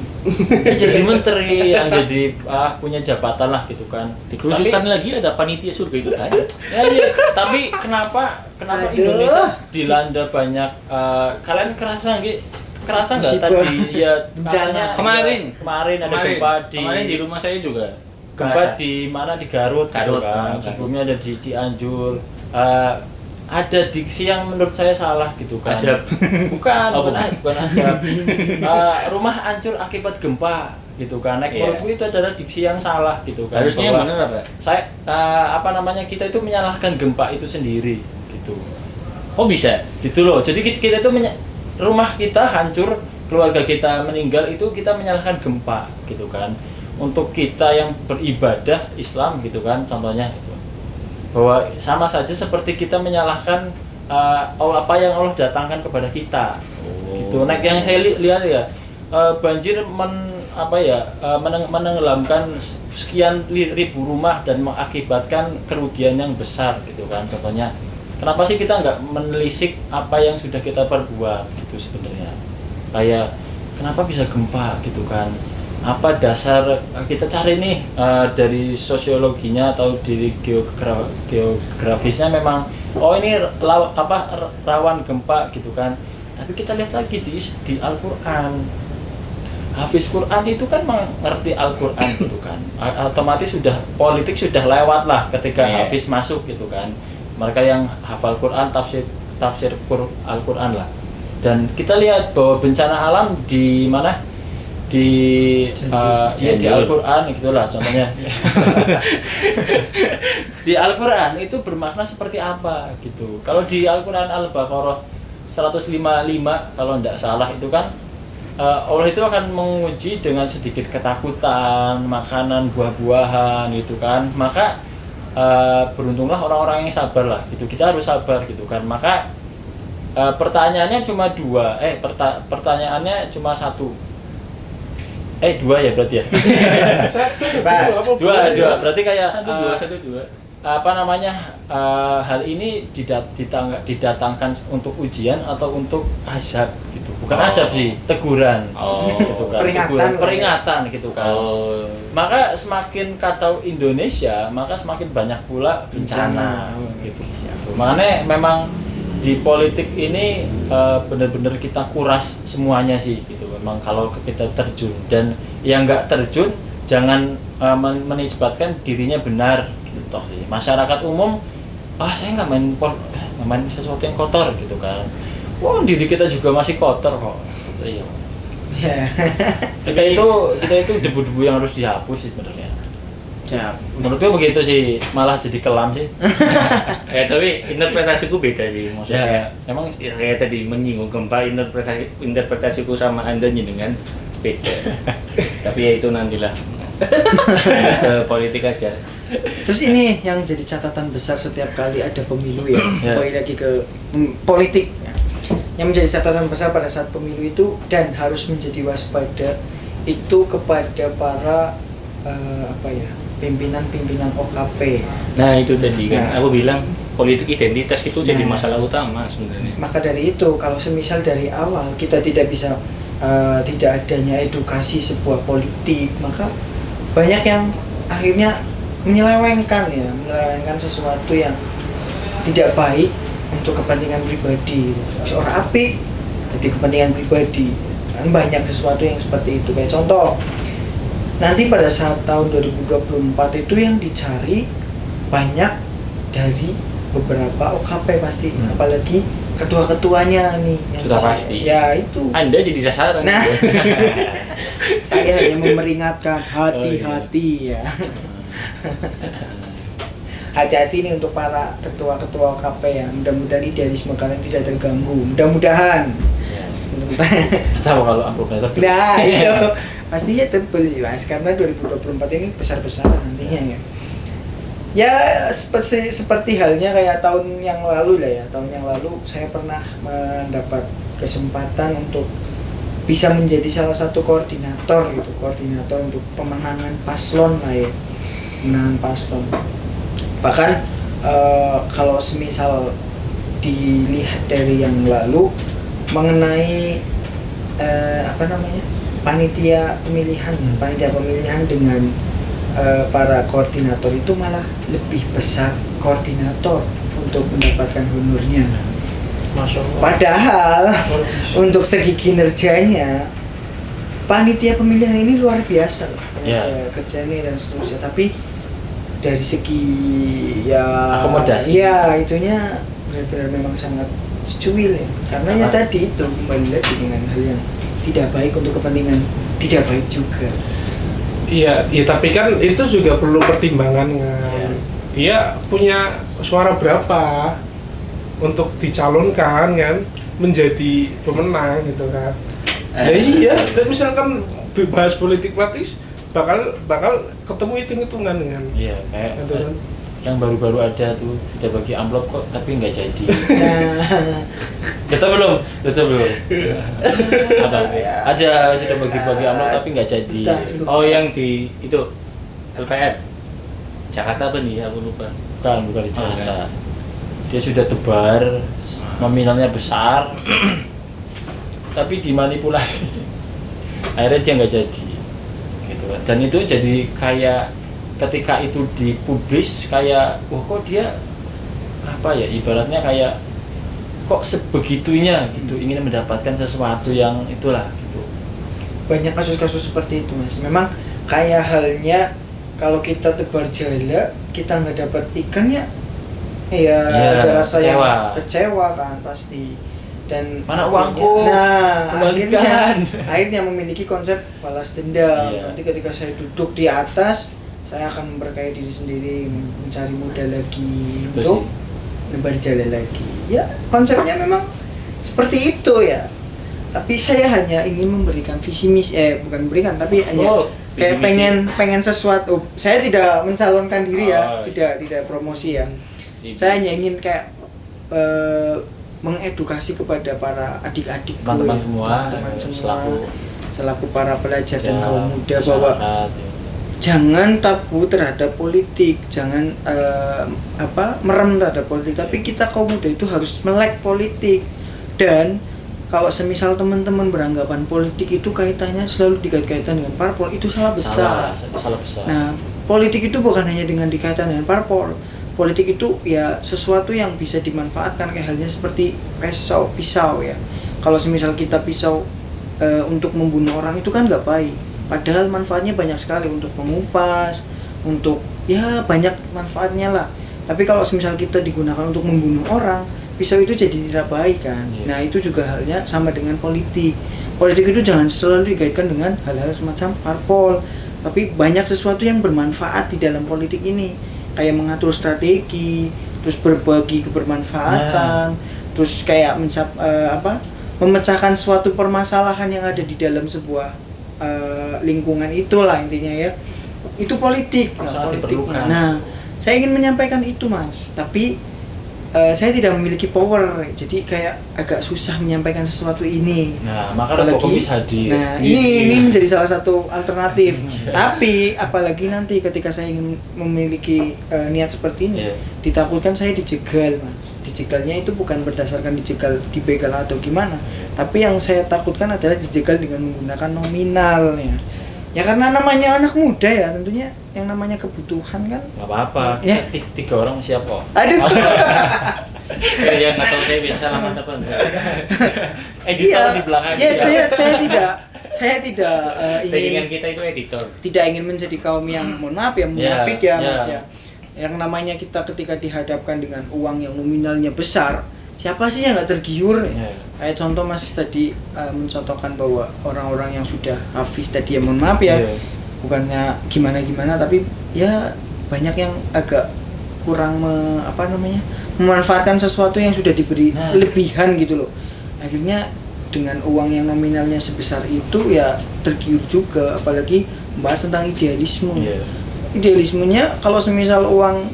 jadi menteri, yang jadi punya jabatan lah gitu kan. Dikerucutkan lagi ada panitia surga itu tadi. Ya, tapi kenapa Indonesia dilanda banyak kalian kerasa nggak tadi ya bencana kemarin ada gempa di rumah saya juga. Gempa di mana, di Garut gitu kan. Sebelumnya ada di Cianjur. Ada diksi yang menurut saya salah gitu kan. Asyap. Bukan asyap. Rumah hancur akibat gempa gitu kan. Menurutku itu adalah diksi yang salah gitu kan. Harusnya yang benar apa? Kita itu menyalahkan gempa itu sendiri gitu. Oh bisa, gitu loh. Jadi kita itu rumah kita hancur, keluarga kita meninggal, itu kita menyalahkan gempa gitu kan. Untuk kita yang beribadah Islam gitu kan, contohnya gitu. Bahwa sama saja seperti kita menyalahkan apa yang Allah datangkan kepada kita. Gitu. Nah, yang saya lihat ya, banjir menenggelamkan sekian ribu rumah dan mengakibatkan kerugian yang besar gitu kan. Contohnya, kenapa sih kita nggak menelisik apa yang sudah kita perbuat gitu sebenarnya? Kayak kenapa bisa gempa gitu kan? Apa dasar kita cari nih dari sosiologinya atau dari geografisnya memang ini rawan gempa gitu kan. Tapi kita lihat lagi di Al-Qur'an. Hafiz Quran itu kan mengerti Al-Qur'an gitu kan. Otomatis sudah politik sudah lewat lah ketika Hafiz masuk gitu kan. Mereka yang hafal Quran, tafsir Al-Qur'an lah. Dan kita lihat bahwa bencana alam di mana? Di Al-Qur'an gitulah contohnya. Di Al-Qur'an itu bermakna seperti apa gitu. Kalau di Al-Qur'an Al-Baqarah 155 kalau tidak salah itu kan Allah itu akan menguji dengan sedikit ketakutan, makanan, buah-buahan gitu kan. Maka beruntunglah orang-orang yang sabar lah gitu. Kita harus sabar gitu kan. Maka pertanyaannya cuma dua. Pertanyaannya cuma satu. Dua ya berarti ya. Dua. Berarti kayak dua. Hal ini didatangkan untuk ujian atau untuk azab gitu. Bukan azab sih, teguran. Gitu kan. Peringatan gitu kan. Maka semakin kacau Indonesia, maka semakin banyak pula bencana gitu. Makanya memang di politik ini benar-benar kita kuras semuanya sih gitu. Memang kalau kita terjun, dan yang nggak terjun jangan menisbatkan dirinya benar gitu. Toh masyarakat umum saya nggak main sesuatu yang kotor gitu kan. Diri kita juga masih kotor kok. Iya. Kita itu debu-debu yang harus dihapus sih sebenarnya. Ya, menurutku begitu sih, malah jadi kelam sih. Tapi interpretasiku beda sih, maksudnya. Emang kayak tadi menyinggung gempa, interpretasiku sama Anda dengan beda. Tapi ya itu nantilah. Politik aja. Terus ini yang jadi catatan besar setiap kali ada pemilu ya. Kembali lagi ke politik. Yang menjadi catatan besar pada saat pemilu itu dan harus menjadi waspada itu kepada para pimpinan OKP. Nah itu tadi kan aku bilang politik identitas itu jadi masalah utama sebenarnya. Maka dari itu kalau semisal dari awal kita tidak bisa tidak adanya edukasi sebuah politik, maka banyak yang akhirnya menyelewengkan sesuatu yang tidak baik untuk kepentingan pribadi. Seorang apik jadi kepentingan pribadi. Kan banyak sesuatu yang seperti itu. Kayak contoh, nanti pada saat tahun 2024 itu yang dicari banyak dari beberapa OKP pasti, apalagi ketua-ketuanya nih. Sudah pasti. Ya itu. Anda jadi sasaran. Nah, saya hanya memperingatkan hati-hati ya. Hati-hati nih untuk para ketua-ketua OKP ya. Mudah-mudahan idealisme kalian tidak terganggu. Mudah-mudahan. Tahu kalau amplopnya tebal. Nah itu pastinya tebal sih Mas, karena 2024 ini besar-besaran nantinya ya. Ya seperti halnya kayak tahun yang lalu lah ya. Tahun yang lalu saya pernah mendapat kesempatan untuk bisa menjadi salah satu koordinator untuk pemenangan paslon lah ya. Pemenangan paslon. Bahkan kalau semisal dilihat dari yang lalu mengenai panitia pemilihan dengan para koordinator itu malah lebih besar koordinator untuk mendapatkan honornya. Padahal untuk segi kinerjanya panitia pemilihan ini luar biasa loh, kerjanya dan seterusnya. Tapi dari segi akomodasi, itunya benar-benar memang sangat secuil ya. Karena ya tadi itu kembali lagi dengan hal yang tidak baik untuk kepentingan tidak baik juga. Iya, tapi kan itu juga perlu pertimbangan kan. Dia punya suara berapa? untuk dicalonkan kan menjadi pemenang gitu kan. Ya iya, dan misalkan bahas politik praktis bakal ketemu hitung-hitungan dengan iya kayak gitu kan. yang baru-baru ada tuh sudah bagi amplop kok tapi nggak jadi. Betul belum? Apa? Ada sudah bagi-bagi amplop tapi nggak jadi. Oh yang di itu LPM Jakarta apa nih? Aku lupa. Bukan di Jakarta. Dia sudah tebar, nominalnya besar, tapi dimanipulasi. Akhirnya dia nggak jadi. Gitu kan. Dan itu jadi kayak ketika itu dipublish kayak kok dia apa ya ibaratnya kayak kok sebegitunya gitu ingin mendapatkan sesuatu yang itulah gitu. Banyak kasus-kasus seperti itu Mas. Memang kayak halnya kalau kita tebar jala kita nggak dapat ikannya ya ada rasa yang kecewa kan pasti. Dan mana uangku? Nah, akhirnya memiliki konsep balas dendam. Nanti ketika saya duduk di atas, saya akan memberkahi diri sendiri, mencari modal lagi untuk nebar jalan lagi. Ya, konsepnya memang seperti itu ya. Tapi saya hanya ingin memberikan visi misi, bukan memberikan, tapi hanya kayak pengen sesuatu. Saya tidak mencalonkan diri ya, tidak promosi ya. Saya hanya ingin kayak mengedukasi kepada para adik-adik teman-teman semua selaku para pelajar dan kaum muda bahwa jangan tabu terhadap politik, jangan merem terhadap politik, tapi kita kaum muda itu harus melek politik. Dan kalau semisal teman-teman beranggapan politik itu kaitannya selalu dikait-kaitan dengan parpol, itu salah besar. Nah, politik itu bukan hanya dengan dikaitkan dengan parpol. Politik itu ya sesuatu yang bisa dimanfaatkan kayak halnya seperti pisau ya. Kalau semisal kita pisau untuk membunuh orang itu kan nggak baik. Padahal manfaatnya banyak sekali untuk mengupas, untuk ya banyak manfaatnya lah. Tapi kalau semisal kita digunakan untuk membunuh orang, pisau itu jadi tidak baik kan. Nah itu juga halnya sama dengan politik. Politik itu jangan selalu dikaitkan dengan hal-hal semacam parpol. Tapi banyak sesuatu yang bermanfaat di dalam politik ini. Kayak mengatur strategi, terus berbagi kebermanfaatan, terus kayak memecahkan suatu permasalahan yang ada di dalam sebuah lingkungan itulah intinya ya. Itu politik. Nah, saya ingin menyampaikan itu Mas, tapi saya tidak memiliki power, jadi kayak agak susah menyampaikan sesuatu ini. Nah, makanya Komis hadir. Nah, ini menjadi salah satu alternatif. Tapi apalagi nanti ketika saya ingin memiliki niat seperti ini, ditakutkan saya dijegal, Mas. Dijegalnya itu bukan berdasarkan dijegal, dibegal atau gimana, tapi yang saya takutkan adalah dijegal dengan menggunakan nominal ya. Ya karena namanya anak muda ya, tentunya yang namanya kebutuhan kan. Gak apa-apa, ya. 3 orang siap kok. Aduh. Ya nggak tahu saya bisa lama apa enggak. Editor di belakang. Ya saya tidak ingin kita itu editor. Tidak ingin menjadi kaum yang mohon maaf ya munafik ya Mas ya. Yang namanya kita ketika dihadapkan dengan uang yang nominalnya besar, siapa sih yang nggak tergiur? Kayak contoh Mas tadi mencontohkan bahwa orang-orang yang sudah hafiz tadi ya mohon maaf ya, bukannya gimana-gimana, tapi ya banyak yang agak kurang memanfaatkan sesuatu yang sudah diberi lebihan gitu loh. Akhirnya dengan uang yang nominalnya sebesar itu ya tergiur juga, apalagi membahas tentang idealisme. Idealismenya kalau semisal uang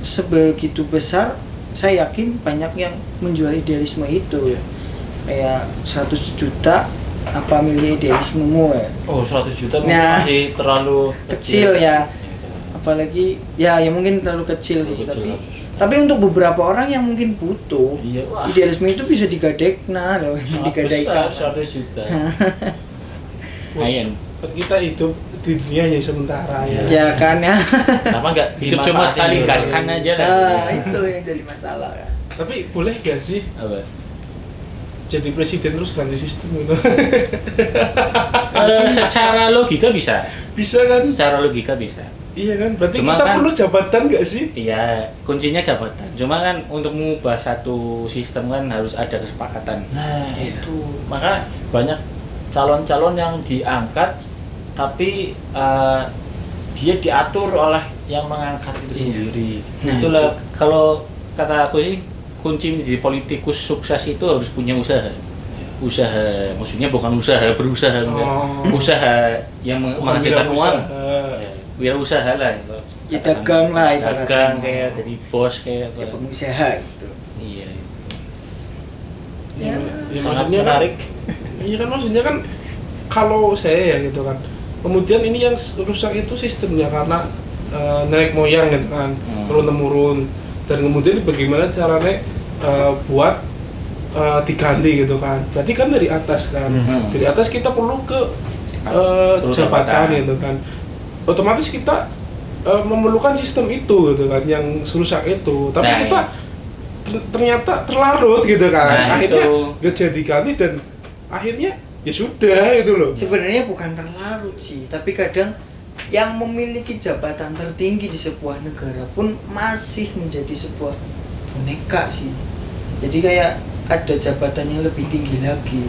sebegitu besar, saya yakin banyak yang menjual idealisme itu. Kayak 100 juta apa milih idealismemu ya. Oh 100 juta masih terlalu kecil ya. Apalagi ya mungkin terlalu kecil sih, tapi untuk beberapa orang yang mungkin butuh idealisme itu bisa digadekna loh, digadaikan 100 juta. Ayan. Kita hidup di dunia hanya sementara ya. Ya kan ya. Kenapa enggak hidup cuma sekali, gaskan aja lah. Itu yang jadi masalah kan. Tapi boleh gak sih apa? Jadi presiden terus ganti sistem itu? Secara logika bisa. Bisa kan? Secara logika bisa. Iya kan? Berarti Cuma kita kan, perlu jabatan gak sih? Iya, kuncinya jabatan. Cuma kan untuk mengubah satu sistem kan harus ada kesepakatan. Nah itu. Maka banyak calon-calon yang diangkat tapi dia diatur oleh yang mengangkat itu sendiri. Nah, itulah kalau kata aku sih kunci menjadi politikus sukses itu harus punya usaha. Usaha, maksudnya bukan berusaha enggak. Usaha yang menghasilkan uang. Ya, usaha lah. Ya dagang lah ibaratnya. Dagang kayak jadi bos kayak ya, pengusaha gitu. Iya. Ya, sangat maksudnya menarik. Iya kan maksudnya kan kalau saya ya gitu kan. Kemudian ini yang rusak itu sistemnya karena nenek moyang gitu kan, turun temurun, dan kemudian bagaimana caranya buat diganti gitu kan. Berarti kan dari atas kan. Dari atas kita perlu ke jabatan gitu kan. Otomatis kita memerlukan sistem itu gitu kan yang rusak itu. Tapi nah, kita ternyata terlarut gitu kan. Nah, akhirnya itu. gak jadi ganti dan akhirnya ya sudah gitu loh. Sebenarnya bukan terlarut sih, tapi kadang yang memiliki jabatan tertinggi di sebuah negara pun masih menjadi sebuah boneka sih. Jadi kayak ada jabatan yang lebih tinggi lagi.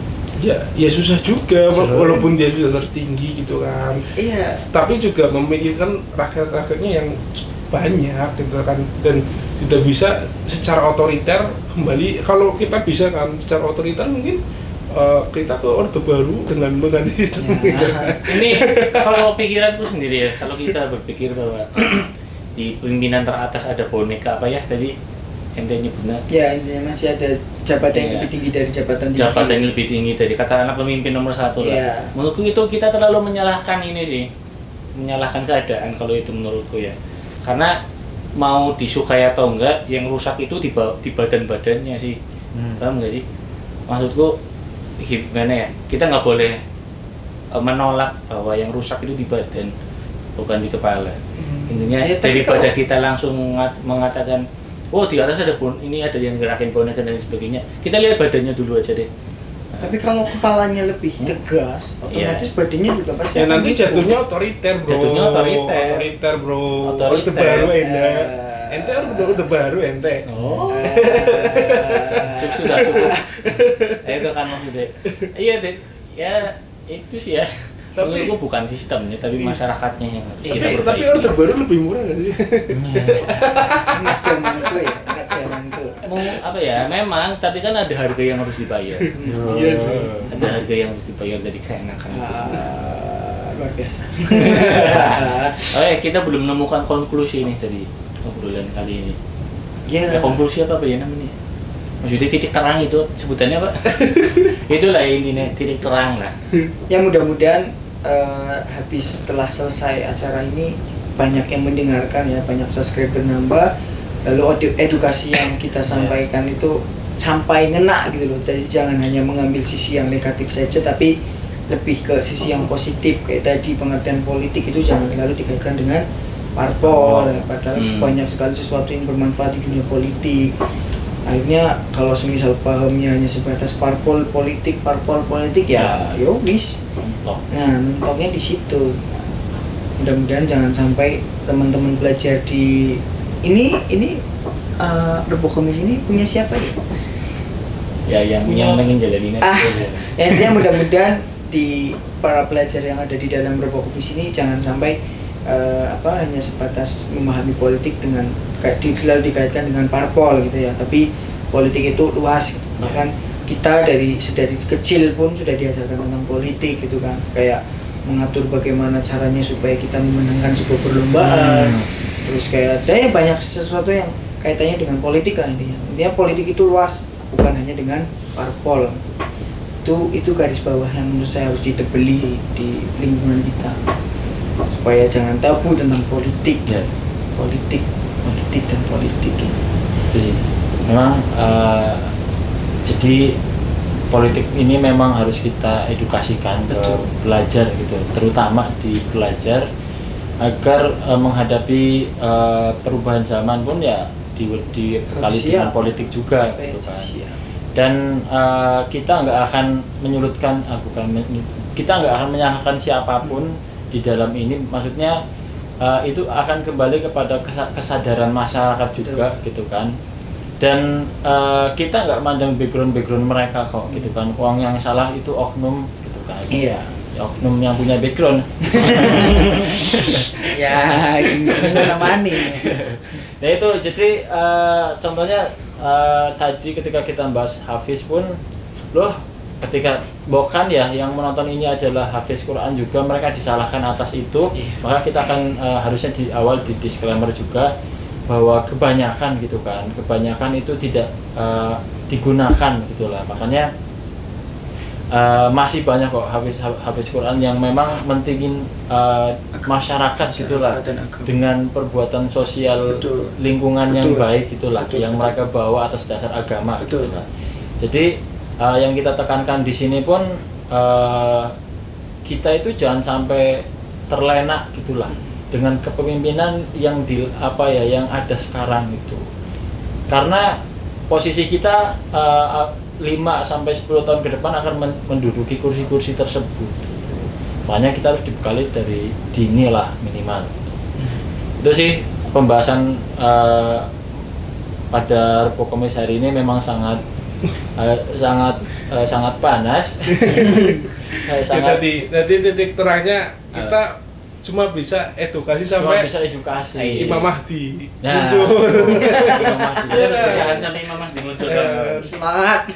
Ya susah juga walaupun dia sudah tertinggi gitu kan. Iya. Tapi juga memikirkan rakyat-rakyatnya yang banyak gitu kan, dan tidak bisa secara otoriter kembali. Kalau kita bisa kan secara otoriter mungkin kita ke Orde Baru dengan mengganti sistem ya. Ini kalau pikiranku sendiri ya, kalau kita berpikir bahwa di pimpinan teratas ada boneka apa ya tadi ente nyebutnya? Ya, intinya masih ada jabatan yang lebih tinggi dari jabatan tinggi. Jabatan yang lebih tinggi dari katakanlah pemimpin nomor 1 lah. Ya. Menurutku itu kita terlalu menyalahkan ini sih, menyalahkan keadaan kalau itu menurutku ya. Karena mau disukai atau enggak, yang rusak itu di badan-badannya sih. Paham nggak sih? Maksudku gimana ya, kita nggak boleh menolak bahwa yang rusak itu di badan bukan di kepala. Intinya ya, daripada kita langsung mengatakan oh di atas ada ini ada yang gerakin boneka dan sebagainya, kita lihat badannya dulu aja deh. Tapi kalau kepalanya lebih tegas, otomatis badannya juga pasti ya nanti jatuhnya otoriter bro. Jatuhnya otoriter bro. Otoriter. Orde Baru ente Orde Baru ente. Oh. Sudah cukup. Itu kan maksudnya. Iya deh. Ya itu sih ya. Tapi itu bukan sistemnya, tapi masyarakatnya yang harus kita perbaiki. Tapi Orde Baru lebih murah nggak sih? Ingat zamanku ya, ingat zamanku. Mau apa ya? Memang, tapi kan ada harga yang harus dibayar. Iya sih. Ada harga yang harus dibayar dari keenakan itu. Luar biasa. Oke, kita belum menemukan konklusi nih dari obrolan kali ini. Ya. Konklusi apa ya namanya? Maksudnya titik terang itu sebutannya apa? Itulah intinya titik terang lah. Ya mudah-mudahan habis setelah selesai acara ini banyak yang mendengarkan ya, banyak subscriber nambah, lalu edukasi yang kita sampaikan itu sampai ngena gitu loh. Jadi jangan hanya mengambil sisi yang negatif saja, tapi lebih ke sisi yang positif. Kayak tadi pengertian politik itu jangan terlalu dikaitkan dengan parpol, padahal banyak sekali sesuatu yang bermanfaat di dunia politik. Akhirnya kalau semisal pahamnya hanya sebatas parpol politik ya wis. Nah, mentoknya di situ. Mudah-mudahan jangan sampai teman-teman belajar di ini Rebo Komis ini punya siapa ya? Ya yang pengen jalanin aja. Intinya mudah-mudahan di para pelajar yang ada di dalam Rebo Komis ini jangan sampai hanya sebatas memahami politik dengan selalu dikaitkan dengan parpol gitu ya, tapi politik itu luas, bahkan kita dari kecil pun sudah diajarkan tentang politik gitu kan, kayak mengatur bagaimana caranya supaya kita memenangkan sebuah perlombaan, terus kayak ada banyak sesuatu yang kaitannya dengan politik lah intinya politik itu luas, bukan hanya dengan parpol. Itu garis bawah yang menurut saya harus ditebeli di lingkungan kita, supaya jangan tabu tentang politik. Politik dan politik. Jadi, memang jadi politik ini memang harus kita edukasikan ke pelajar gitu, terutama di pelajar agar menghadapi perubahan zaman pun ya dikali dengan politik juga gitu kan. Dan kita nggak akan menyulitkan kita nggak akan menyalahkan siapapun di dalam ini, maksudnya itu akan kembali kepada kesadaran masyarakat juga gitu kan. Dan kita nggak mandang background mereka kok gitu kan. Uang yang salah itu oknum gitu kan. Iya. Oknum yang punya background. Ya, jing-jing namanya. Ya itu jadi contohnya tadi ketika kita bahas Hafiz pun loh, ketika bahkan ya yang menonton ini adalah Hafiz Quran juga, mereka disalahkan atas itu. Maka kita akan harusnya di awal di disclaimer juga bahwa kebanyakan gitu kan, kebanyakan itu tidak digunakan gitulah. Makanya masih banyak kok Hafiz Quran yang memang mentingin masyarakat gitulah, dengan perbuatan sosial lingkungan yang baik gitulah, yang mereka bawa atas dasar agama gitulah. Jadi yang kita tekankan di sini pun kita itu jangan sampai terlena gitulah dengan kepemimpinan yang yang ada sekarang itu. Karena posisi kita 5 sampai 10 tahun ke depan akan menduduki kursi-kursi tersebut. Makanya kita harus dibekali dari dini lah minimal. Itu sih pembahasan pada Repo Komis hari ini memang sangat panas. Jadi titik terangnya kita cuma bisa edukasi sampai Imam Mahdi muncul. Jangan sampai Imam Mahdi muncul. Semangat.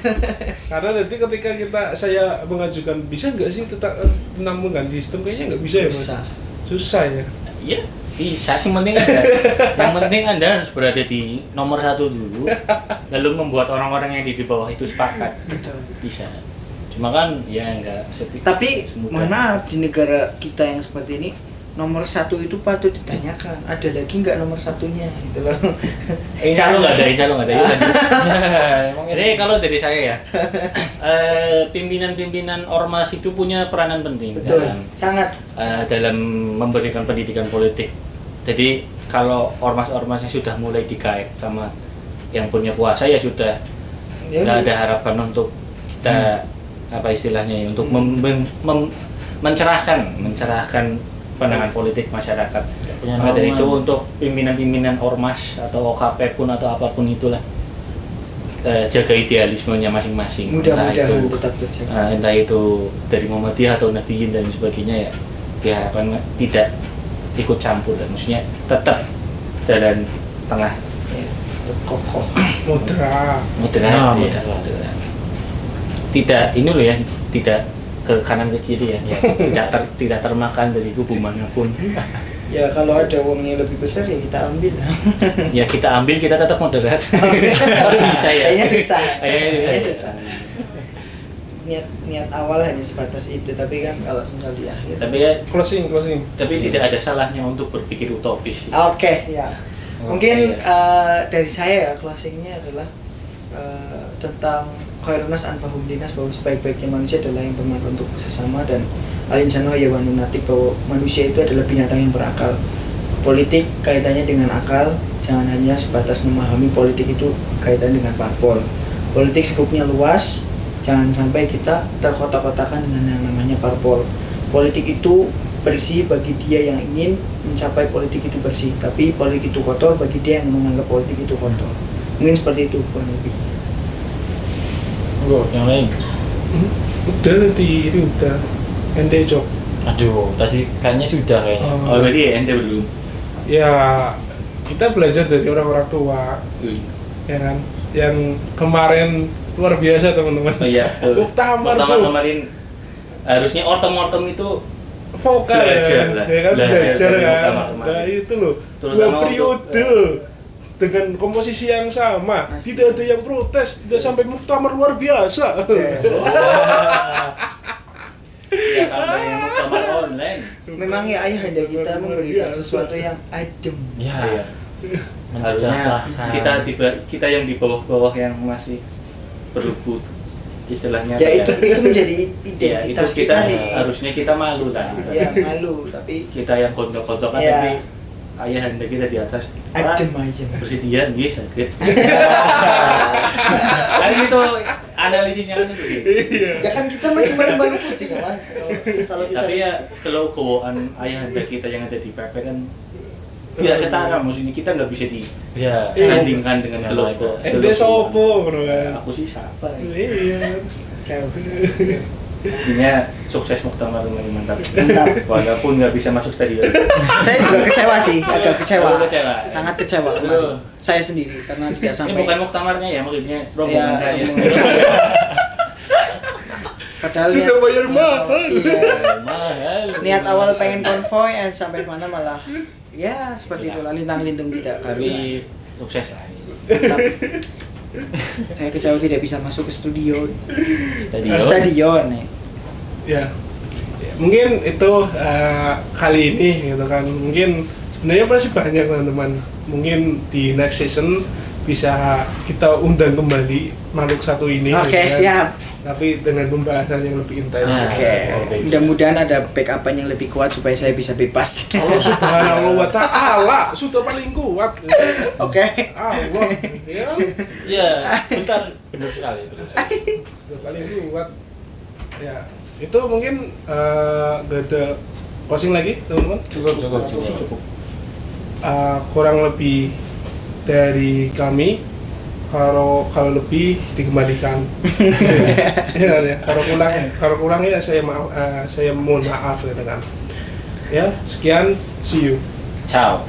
Karena nanti ketika saya mengajukan bisa nggak sih tentang mengganti sistem, kayaknya nggak bisa ya Mas. Susah ya. Iya. Bisa sih, penting ada. Yang penting Anda harus berada di nomor 1 dulu, lalu membuat orang-orang yang di bawah itu sepakat. Betul. Bisa. Cuma kan ya enggak seperti. Tapi mohon maaf, di negara kita yang seperti ini nomor 1 itu patut ditanyakan. Ada lagi nggak nomor 1-nya gitu loh. Calo nggak ada. Jadi kalau dari saya ya, pimpinan-pimpinan ormas itu punya peranan penting. Betul. Sangat. Dalam memberikan pendidikan politik. Jadi kalau ormas-ormas yang sudah mulai digait sama yang punya kuasa ya sudah nggak ada harapan untuk kita apa istilahnya ya, untuk mencerahkan pandangan politik masyarakat. Maka dari itu untuk pimpinan-pimpinan ormas atau OKP pun atau apapun itulah, jaga idealismenya masing-masing. Mudah-mudahan tetap berjaga. Entah itu dari Muhammadiyah atau Nahdliyin dan sebagainya ya, diharapkan tidak ikut campur, dan maksudnya tetap jalan tengah. Kokoh. Moderat. Tidak ini loh ya, tidak ke kanan ke kiri ya, tidak termakan dari kubu manapun. Ya kalau ada uangnya lebih besar ya kita ambil. Ya kita ambil, kita tetap moderat. Kalau bisa ya. Kayaknya susah. Kayaknya susah. Niat awal hanya sebatas itu, tapi kan kalau misal di akhir. Tapi ya Closing. tapi tidak ada salahnya untuk berpikir utopis. Oke, siap. Mungkin dari saya ya, closingnya adalah tentang khairun nas anfa'uhum linnas, bahwa sebaik-baiknya manusia adalah yang bermanfaat untuk sesama, dan al-insanu hayawanun natik, bahwa manusia itu adalah binatang yang berakal. Politik kaitannya dengan akal, jangan hanya sebatas memahami politik itu kaitannya dengan parpol. Politik skupnya luas, jangan sampai kita terkotak-kotakan dengan yang namanya parpol. Politik itu bersih bagi dia yang ingin mencapai politik itu bersih, tapi politik itu kotor bagi dia yang menganggap politik itu kotor. Mungkin seperti itu kurang lebih. Yang lain? Udah nanti ini udah ente jawab. Aduh, tadi kayaknya sudah kayaknya. Oh berarti ya ente belum. Ya kita belajar dari orang-orang tua, ya kan, yang kemarin luar biasa teman-teman. Oh iya. Muktamar kemarin harusnya ortem itu vokal belajar kan, nah itu loh, terutama 2 periode dengan komposisi yang sama. Tidak ada yang protes, tidak sampai muktamar luar biasa. Ya sampai muktamar online. Memang ya ayahanda kita memberikan sesuatu yang adem. Ya. Harusnya kita yang di bawah-bawah yang masih berebut istilahnya. Ya itu menjadi ya, identitas itu kita sih. Harusnya kita malu lah. Ya malu, tapi kita yang gontok-gontokan ya. Tapi ayahanda kita di atas adem aja. persediaan gitu sakit. Kan itu analisisnya kan itu. Ya kan kita masih malu-malu kucing ya Mas. Kalau kita Tapi ya kalau keuangan ayahanda kita yang ada di PP kan tidak setara, maksudnya kita nggak bisa dibandingkan dengan kalau Ente sopo bro kan? Aku sih siapa? Iya. Intinya sukses Muktamar Rumani, mantap. Mantap. Walaupun nggak bisa masuk stadion. Saya juga kecewa sih, agak kecewa. Oh, kecewa. Sangat kecewa. Aduh. kemarin. Saya sendiri karena tidak Ini sampai. bukan Muktamarnya ya, maksudnya rombongan Ya, saya. Padahal Sudah bayar mahal. Iya. Mahal. Niat awal pengen konvoy, sampai mana malah ya seperti itulah, lintang-lintung tidak karuan. Tapi sukses lah. Mantap. Saya kecewa tidak bisa masuk ke studio Stadion. stadion nih. Ya. Ya, mungkin itu kali ini gitu kan. Mungkin sebenarnya masih banyak teman-teman. Mungkin di next season bisa kita undang kembali makhluk satu ini. Oke, gitu kan. siap. Tapi dengan pembahasan yang lebih intens. Oke. Mudah-mudahan ada backupan yang lebih kuat supaya saya bisa bebas. Allah subhanahu wa ta'ala sudah paling kuat. Oke. Allah. Ya. Iya, bentar, benar sekali. Sudah paling kuat. Ya, itu mungkin gak ada closing lagi, teman-teman. Cukup. Kurang lebih dari kami. Kalau lebih dikembalikan. Ya. Kalau kurang ya saya mohon maaf gitu kan. Ya, sekian, see you. Ciao.